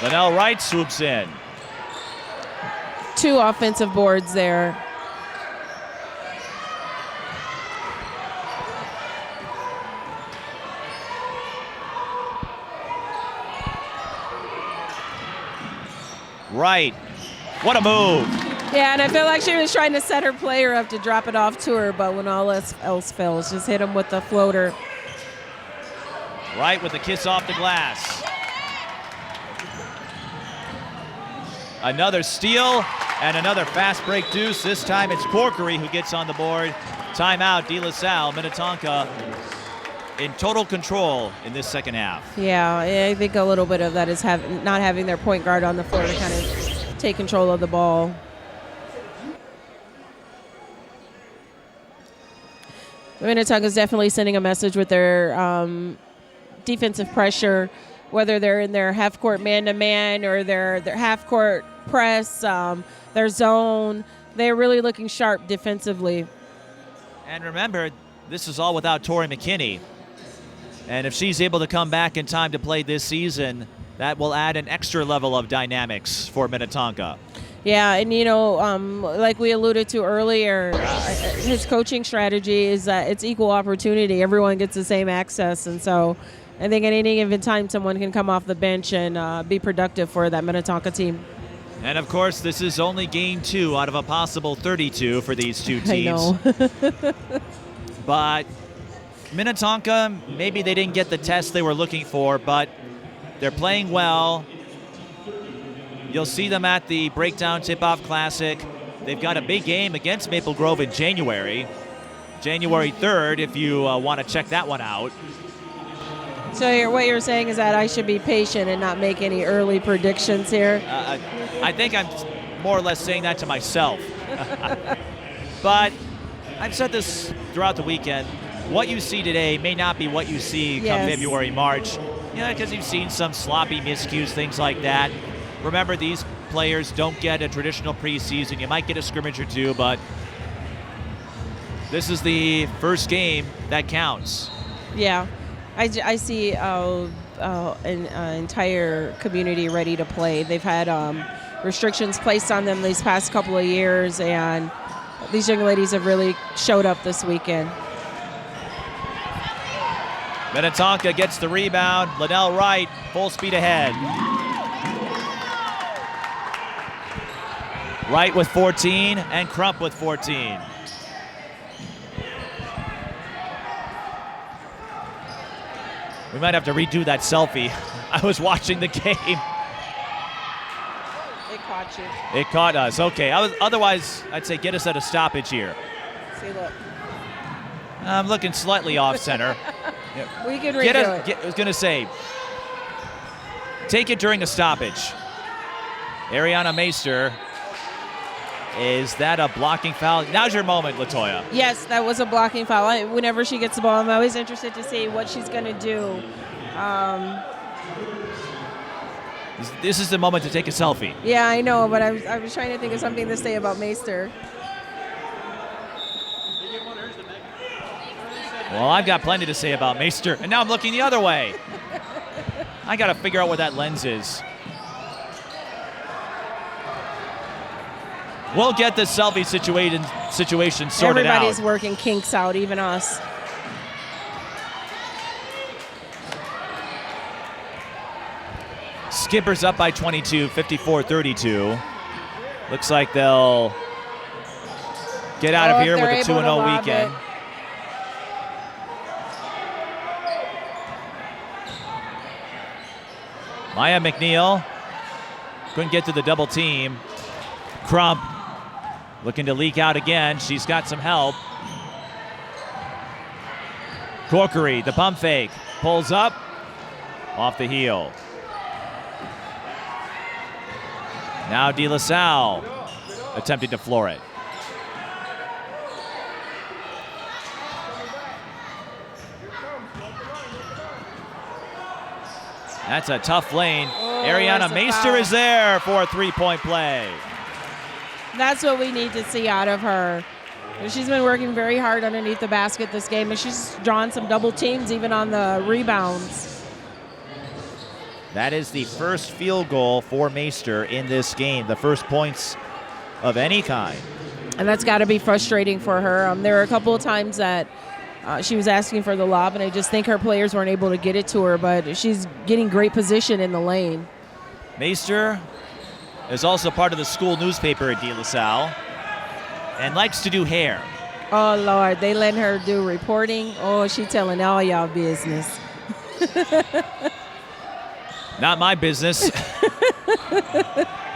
Lanelle Wright swoops in. 2 offensive boards there. Wright. What a move. Yeah, and I feel like she was trying to set her player up to drop it off to her, but when all else fails, just hit him with the floater. Wright with the kiss off the glass. Another steal and another fast break deuce. This time it's Corkery who gets on the board. Timeout, DeLaSalle. Minnetonka in total control in this second half. Yeah, I think a little bit of that is not having their point guard on the floor to kind of take control of the ball. Minnetonka is definitely sending a message with their defensive pressure, whether they're in their half-court man-to-man or their half-court press, their zone. They're really looking sharp defensively. And remember, this is all without Tori McKinney. And if she's able to come back in time to play this season, that will add an extra level of dynamics for Minnetonka. Yeah, and like we alluded to earlier, his coaching strategy is that it's equal opportunity. Everyone gets the same access, and so I think at any given time someone can come off the bench and be productive for that Minnetonka team. And of course, this is only game 2 out of a possible 32 for these two teams. I know. But Minnetonka, maybe they didn't get the test they were looking for, but they're playing well. You'll see them at the Breakdown Tip-Off Classic. They've got a big game against Maple Grove in January 3rd, if you want to check that one out. So what you're saying is that I should be patient and not make any early predictions here? I think I'm more or less saying that to myself. But I've said this throughout the weekend. What you see today may not be what you see come February, March. Because you've seen some sloppy miscues, things like that. Remember, these players don't get a traditional preseason. You might get a scrimmage or two, but this is the first game that counts. Yeah. I see an entire community ready to play. They've had restrictions placed on them these past couple of years, and these young ladies have really showed up this weekend. Minnetonka gets the rebound. Lanelle Wright, full speed ahead. Wright with 14 and Crump with 14. We might have to redo that selfie. I was watching the game. It caught you. It caught us. Okay. Otherwise, I'd say get us at a stoppage here. See, look. I'm looking slightly off center. We can redo it. I was going to say, take it during a stoppage. Ariana Meister. Is that a blocking foul? Now's your moment, LaToya. Yes, that was a blocking foul. Whenever she gets the ball, I'm always interested to see what she's going to do. This is the moment to take a selfie. Yeah, I know, but I was trying to think of something to say about Meister. Well, I've got plenty to say about Meister, and now I'm looking the other way. I got to figure out where that lens is. We'll get the selfie situation sorted out. Everybody's working kinks out, even us. Skippers up by 22, 54-32. Looks like they'll get out of here with a 2-0 weekend. Maya McNeil couldn't get to the double team. Crump looking to leak out again. She's got some help. Corkery, the pump fake, pulls up, off the heel. Now DeLaSalle attempting to floor it. That's a tough lane. Ariana Meister is there for a three-point play. That's what we need to see out of her. She's been working very hard underneath the basket this game, and she's drawn some double teams even on the rebounds. That is the first field goal for Meister in this game, the first points of any kind. And that's got to be frustrating for her. There were a couple of times that she was asking for the lob, and I just think her players weren't able to get it to her, but she's getting great position in the lane. Meister is also part of the school newspaper at DeLaSalle and likes to do hair. Oh, Lord, they let her do reporting. Oh, she telling all y'all business. Not my business.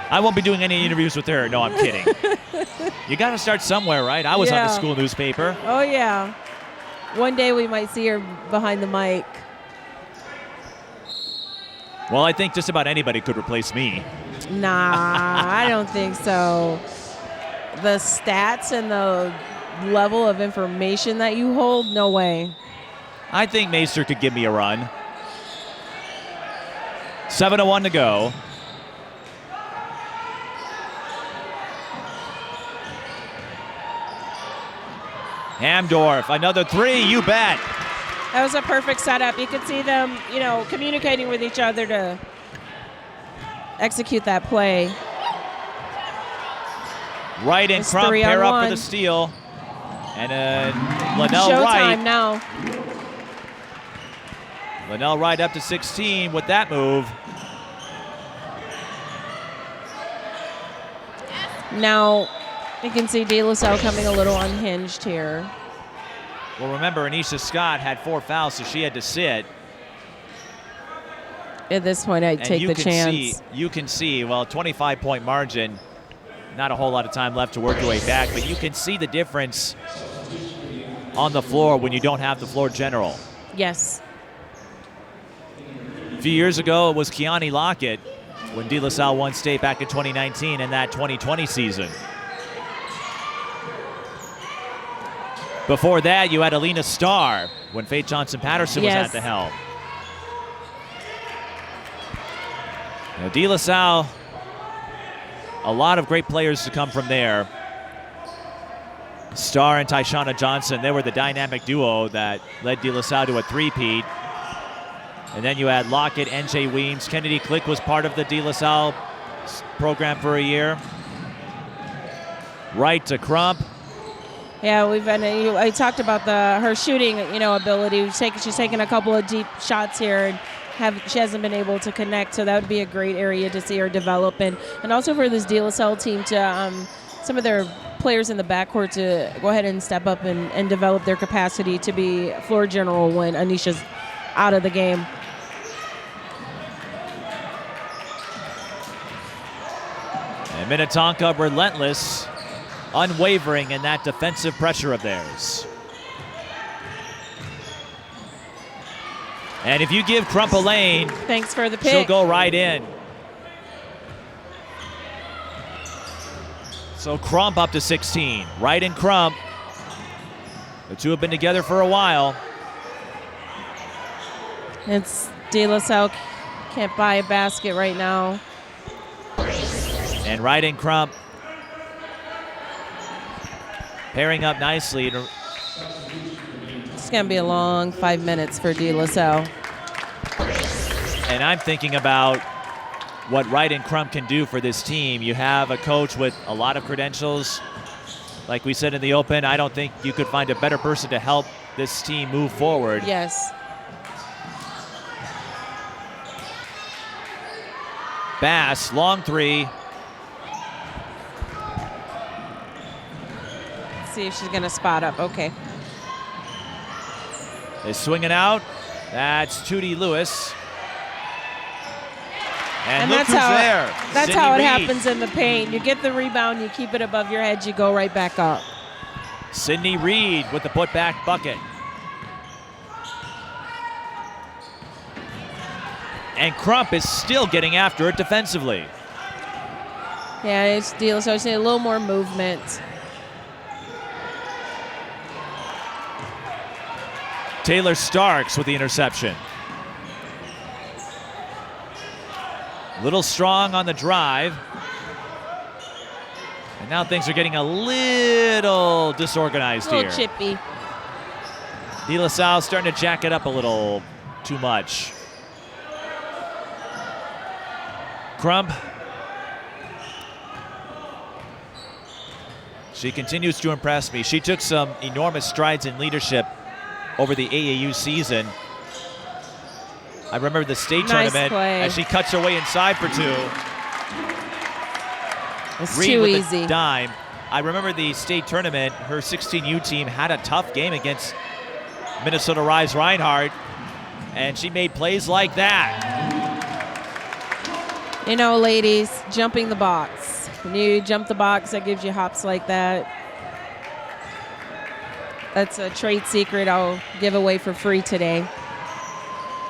I won't be doing any interviews with her. No, I'm kidding. You got to start somewhere, right? I was on the school newspaper. Oh, yeah. One day we might see her behind the mic. Well, I think just about anybody could replace me. Nah, I don't think so. The stats and the level of information that you hold, no way. I think Maester could give me a run. 7:01 to go. Hamdorf, another three, you bet. That was a perfect setup. You could see them, communicating with each other to execute that play. Wright and Crump pair up for the steal. And Lanelle Wright. Showtime now. Lanelle Wright up to 16 with that move. Now you can see DeLaSalle coming a little unhinged here. Well, remember, Anisha Scott had 4 fouls, so she had to sit. At this point, I'd take the chance. You can see, well, 25-point margin, not a whole lot of time left to work your way back, but you can see the difference on the floor when you don't have the floor general. Yes. A few years ago, it was Keani Lockett when DeLaSalle won state back in 2019 and that 2020 season. Before that, you had Alina Starr when Faith Johnson-Patterson was at the helm. Now, DeLaSalle, a lot of great players to come from there. Starr and Tyshana Johnson, they were the dynamic duo that led DeLaSalle to a three-peat. And then you had Lockett, NJ Weems. Kennedy Click was part of the DeLaSalle program for a year. Wright to Crump. Yeah, I talked about her shooting, ability. She's taken a couple of deep shots here, and she hasn't been able to connect. So that would be a great area to see her develop, and also for this DeLaSalle team to some of their players in the backcourt to go ahead and step up and develop their capacity to be floor general when Anisha's out of the game. And Minnetonka relentless, unwavering in that defensive pressure of theirs. And if you give Crump a lane, thanks for the pick. She'll go right in. So Crump up to 16. Wright and Crump. The two have been together for a while. It's DeLaSalle can't buy a basket right now. And Wright and Crump pairing up nicely. It's going to be a long 5 minutes for DeLaSalle. And I'm thinking about what Wright and Crump can do for this team. You have a coach with a lot of credentials. Like we said in the open, I don't think you could find a better person to help this team move forward. Yes. Bass, long three. Let's see if she's going to spot up. Okay. They're swinging out. That's Tootie Lewis. And look that's who's how, there. That's Sydney how it Reed. happens in the paint. You get the rebound, you keep it above your head, you go right back up. Sydney Reed with the putback bucket. And Crump is still getting after it defensively. Yeah, it's DeLaSalle. So I just need a little more movement. Taylor Starks with the interception. Little strong on the drive. And now things are getting a little disorganized here. A little chippy. DeLaSalle starting to jack it up a little too much. Crump. She continues to impress me. She took some enormous strides in leadership over the AAU season. I remember the state tournament as she cuts her way inside for two. It's Reed too with easy. A dime. I remember the state tournament, her 16U team had a tough game against Minnesota Rise Reinhardt, and she made plays like that. You know, ladies, jumping the box. When you jump the box, that gives you hops like that. That's a trade secret I'll give away for free today.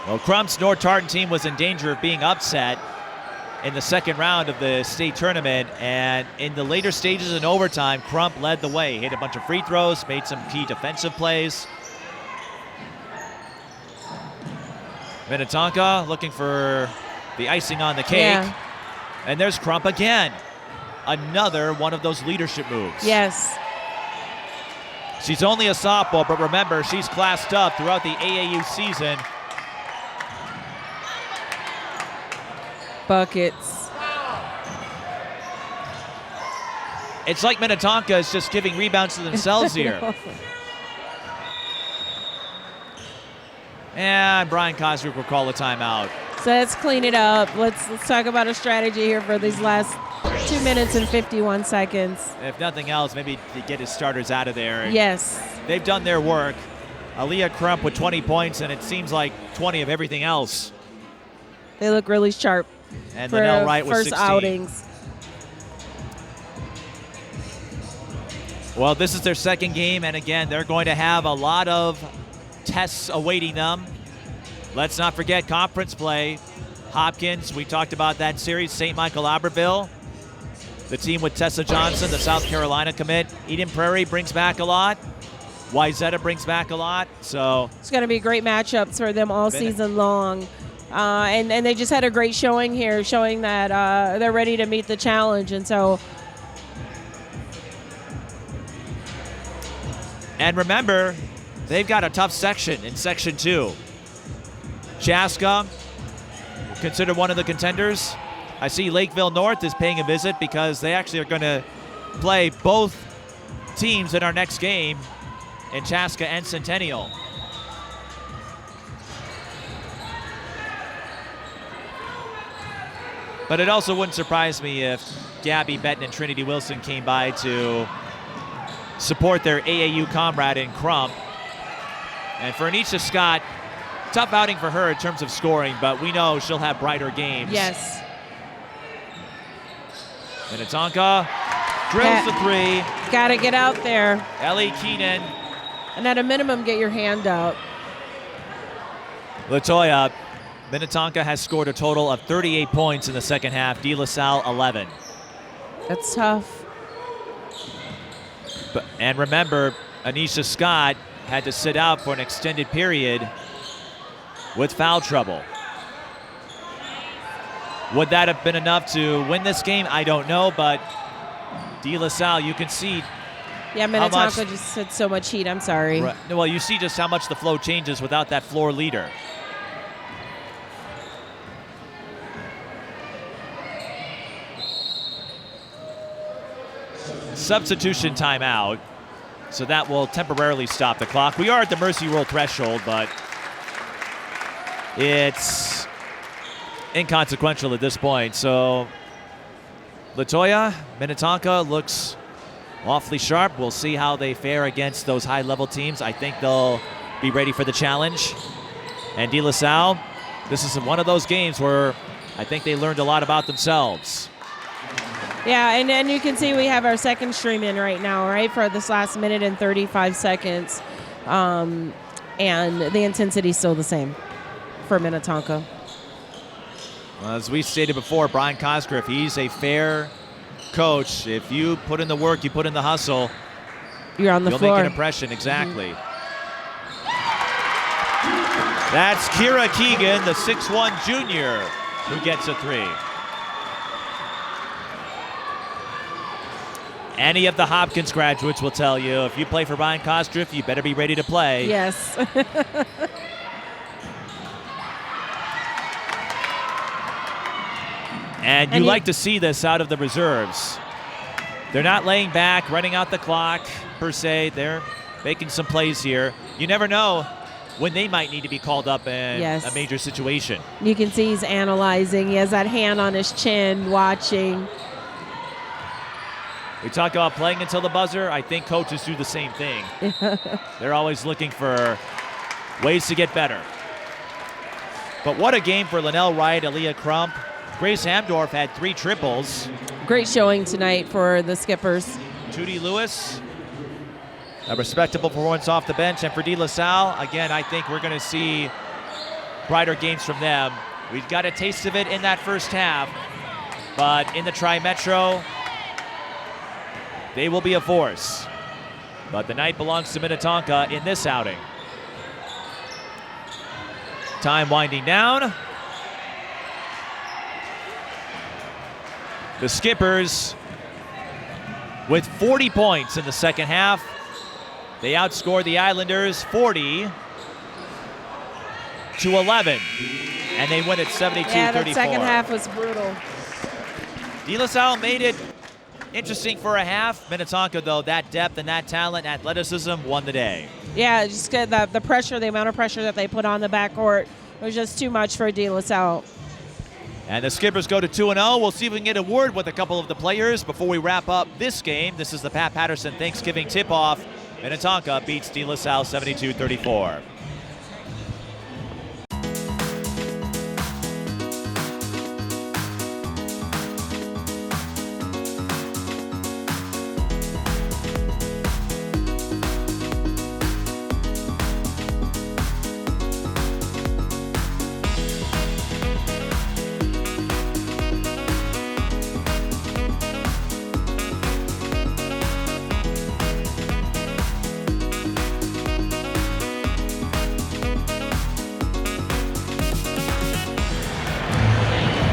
Well, Crump's North Tartan team was in danger of being upset, in the second round of the state tournament, and in the later stages in overtime, Crump led the way. Hit a bunch of free throws, made some key defensive plays. Minnetonka looking for the icing on the cake. Yeah. And there's Crump again. Another one of those leadership moves. Yes. She's only a sophomore, but remember, she's classed up throughout the AAU season. Buckets. It's like Minnetonka is just giving rebounds to themselves here. And Brian Cosgriff will call a timeout. So let's clean it up. Let's talk about a strategy here for these last 2 minutes and 51 seconds. If nothing else, maybe to get his starters out of there. Yes. They've done their work. Aaliyah Crump with 20 points, and it seems like 20 of everything else. They look really sharp And for Lanelle Wright with first 16. outings. Well, this is their second game, and again, they're going to have a lot of tests awaiting them. Let's not forget conference play. Hopkins, we talked about that series. St. Michael Albertville, the team with Tessa Johnson, the South Carolina commit. Eden Prairie brings back a lot. Wyzetta brings back a lot. So it's going to be great matchups for them all season long. And they just had a great showing here, showing that they're ready to meet the challenge. And so. And remember, they've got a tough section in Section 2. Chaska, considered one of the contenders. I see Lakeville North is paying a visit because they actually are going to play both teams in our next game in Chaska and Centennial. But it also wouldn't surprise me if Gabby Benton and Trinity Wilson came by to support their AAU comrade in Crump. And for Anisha Scott, tough outing for her in terms of scoring, but we know she'll have brighter games. Yes. Minnetonka drills the three. Got to get out there. Ellie Keenan. And at a minimum, get your hand out. LaToya, Minnetonka has scored a total of 38 points in the second half. DeLaSalle 11. That's tough. And remember, Anisha Scott had to sit out for an extended period with foul trouble. Would that have been enough to win this game? I don't know, but DeLaSalle, you can see. Yeah, Minnetonka just had so much heat. I'm sorry. Right, well, you see just how much the flow changes without that floor leader. Substitution timeout, so that will temporarily stop the clock. We are at the mercy rule threshold, but it's inconsequential at this point. So LaToya, Minnetonka looks awfully sharp. We'll see how they fare against those high-level teams. I think they'll be ready for the challenge. And DeLaSalle, this is one of those games where I think they learned a lot about themselves. Yeah, and you can see we have our second stream in right now, right, for this last minute and 35 seconds. And the intensity is still the same for Minnetonka. Well, as we stated before, Brian Cosgriff, he's a fair coach. If you put in the work, you put in the hustle, you're on the floor. You'll make an impression, exactly. That's Kira Keegan, the 6'1 junior, who gets a three. Any of the Hopkins graduates will tell you, if you play for Brian Cosgriff, you better be ready to play. Yes. And you like to see this out of the reserves. They're not laying back, running out the clock, per se. They're making some plays here. You never know when they might need to be called up in a major situation. You can see he's analyzing. He has that hand on his chin, watching. We talk about playing until the buzzer. I think coaches do the same thing. They're always looking for ways to get better. But what a game for Lanelle Wright, Aaliyah Crump. Grace Hamdorf had 3 triples. Great showing tonight for the Skippers. Judy Lewis, a respectable performance off the bench. And for DeLaSalle, again, I think we're going to see brighter games from them. We've got a taste of it in that first half. But in the Tri-Metro, they will be a force. But the night belongs to Minnetonka in this outing. Time winding down. The Skippers with 40 points in the second half. They outscored the Islanders 40-11. And they win at 72-34. Yeah, that second half was brutal. DeLaSalle made it interesting for a half. Minnetonka, though, that depth and that talent, athleticism, won the day. Yeah, just the pressure, the amount of pressure that they put on the backcourt was just too much for DeLaSalle. And the Skippers go to 2-0. We'll see if we can get a word with a couple of the players before we wrap up this game. This is the Pat Patterson Thanksgiving tip-off. Minnetonka beats DeLaSalle 72-34.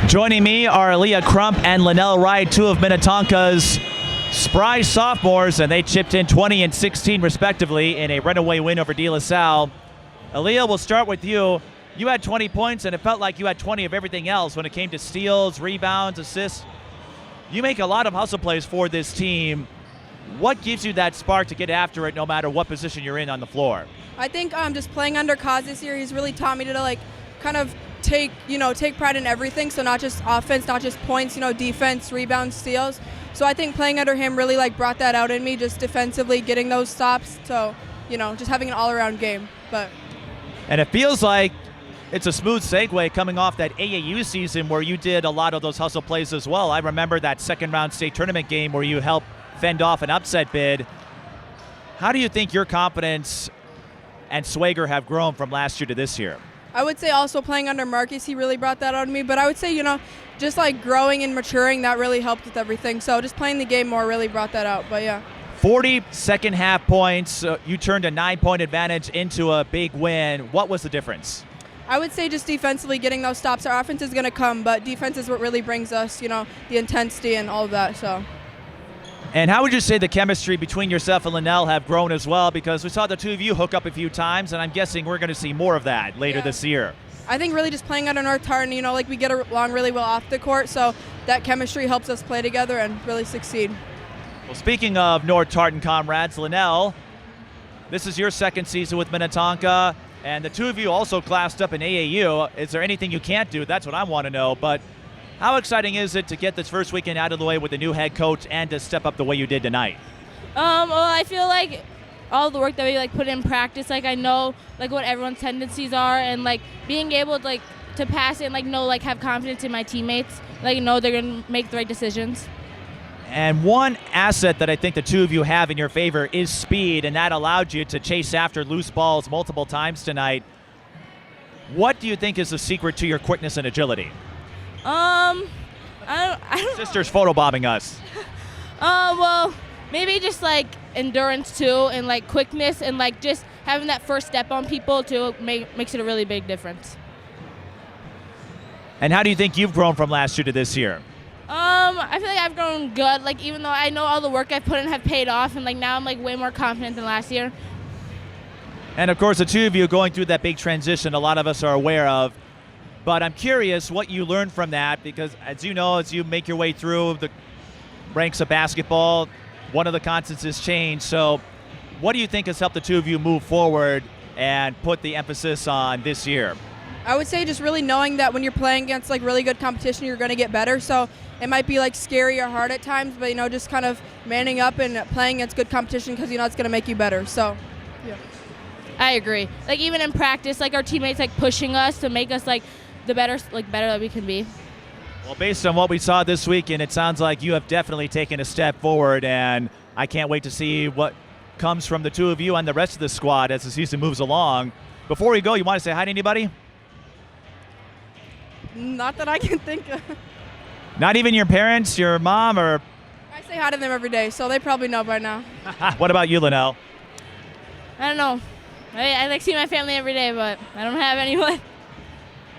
Joining me are Aaliyah Crump and Lanelle Wright, two of Minnetonka's spry sophomores, and they chipped in 20 and 16 respectively in a runaway win over DeLaSalle. Aaliyah, we'll start with you. You had 20 points, and it felt like you had 20 of everything else when it came to steals, rebounds, assists. You make a lot of hustle plays for this team. What gives you that spark to get after it no matter what position you're in on the floor? I think just playing under Cos this year, he's really taught me to kind of take pride in everything. So not just offense, not just points, defense, rebounds, steals. So I think playing under him really brought that out in me, just defensively getting those stops. So, just having an all-around game. And it feels like it's a smooth segue coming off that AAU season where you did a lot of those hustle plays as well. I remember that second-round state tournament game where you helped fend off an upset bid. How do you think your confidence and swagger have grown from last year to this year? I would say also playing under Marcus, he really brought that out in me. But I would say, just growing and maturing, that really helped with everything. So just playing the game more really brought that out. But yeah. 40 second half points. You turned a 9-point advantage into a big win. What was the difference? I would say just defensively getting those stops. Our offense is going to come, but defense is what really brings us, the intensity and all of that. So. And how would you say the chemistry between yourself and Lanelle have grown as well? Because we saw the two of you hook up a few times, and I'm guessing we're going to see more of that later this year. I think really just playing under North Tartan, we get along really well off the court, so that chemistry helps us play together and really succeed. Well, speaking of North Tartan comrades, Lanelle, this is your second season with Minnetonka, and the two of you also classed up in AAU. Is there anything you can't do? That's what I want to know. But how exciting is it to get this first weekend out of the way with a new head coach and to step up the way you did tonight? Well, I feel like all the work that we put in practice, I know what everyone's tendencies are, and being able to pass it and know have confidence in my teammates, know they're gonna make the right decisions. And one asset that I think the two of you have in your favor is speed, and that allowed you to chase after loose balls multiple times tonight. What do you think is the secret to your quickness and agility? I don't Sisters photobombing us. Well, maybe just endurance too, and quickness, and just having that first step on people too makes it a really big difference. And how do you think you've grown from last year to this year? I feel like I've grown good. Even though I know all the work I've put in have paid off, and now I'm way more confident than last year. And of course, the two of you going through that big transition, a lot of us are aware of. But I'm curious what you learned from that, because as you know, as you make your way through the ranks of basketball, one of the constants is change. So what do you think has helped the two of you move forward and put the emphasis on this year? I would say just really knowing that when you're playing against really good competition, you're going to get better. So it might be scary or hard at times, but just kind of manning up and playing against good competition, because it's going to make you better. So yeah. I agree. Even in practice, our teammates pushing us to make us the better that we can be. Well, based on what we saw this weekend, it sounds like you have definitely taken a step forward, and I can't wait to see what comes from the two of you and the rest of the squad as the season moves along. Before we go, you want to say hi to anybody? Not that I can think of. Not even your parents, your mom, or I say hi to them every day, so they probably know by now. what about you, Lanelle? I don't know. I like see my family every day, but I don't have anyone.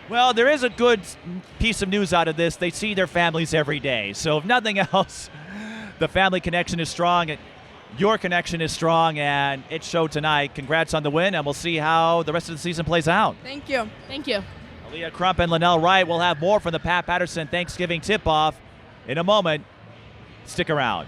Well, there is a good piece of news out of this. They see their families every day. So if nothing else, the family connection is strong. Your connection is strong, and it showed tonight. Congrats on the win, and we'll see how the rest of the season plays out. Thank you. Thank you. Aaliyah Crump and Lanelle Wright will have more from the Pat Patterson Thanksgiving tip-off in a moment. Stick around.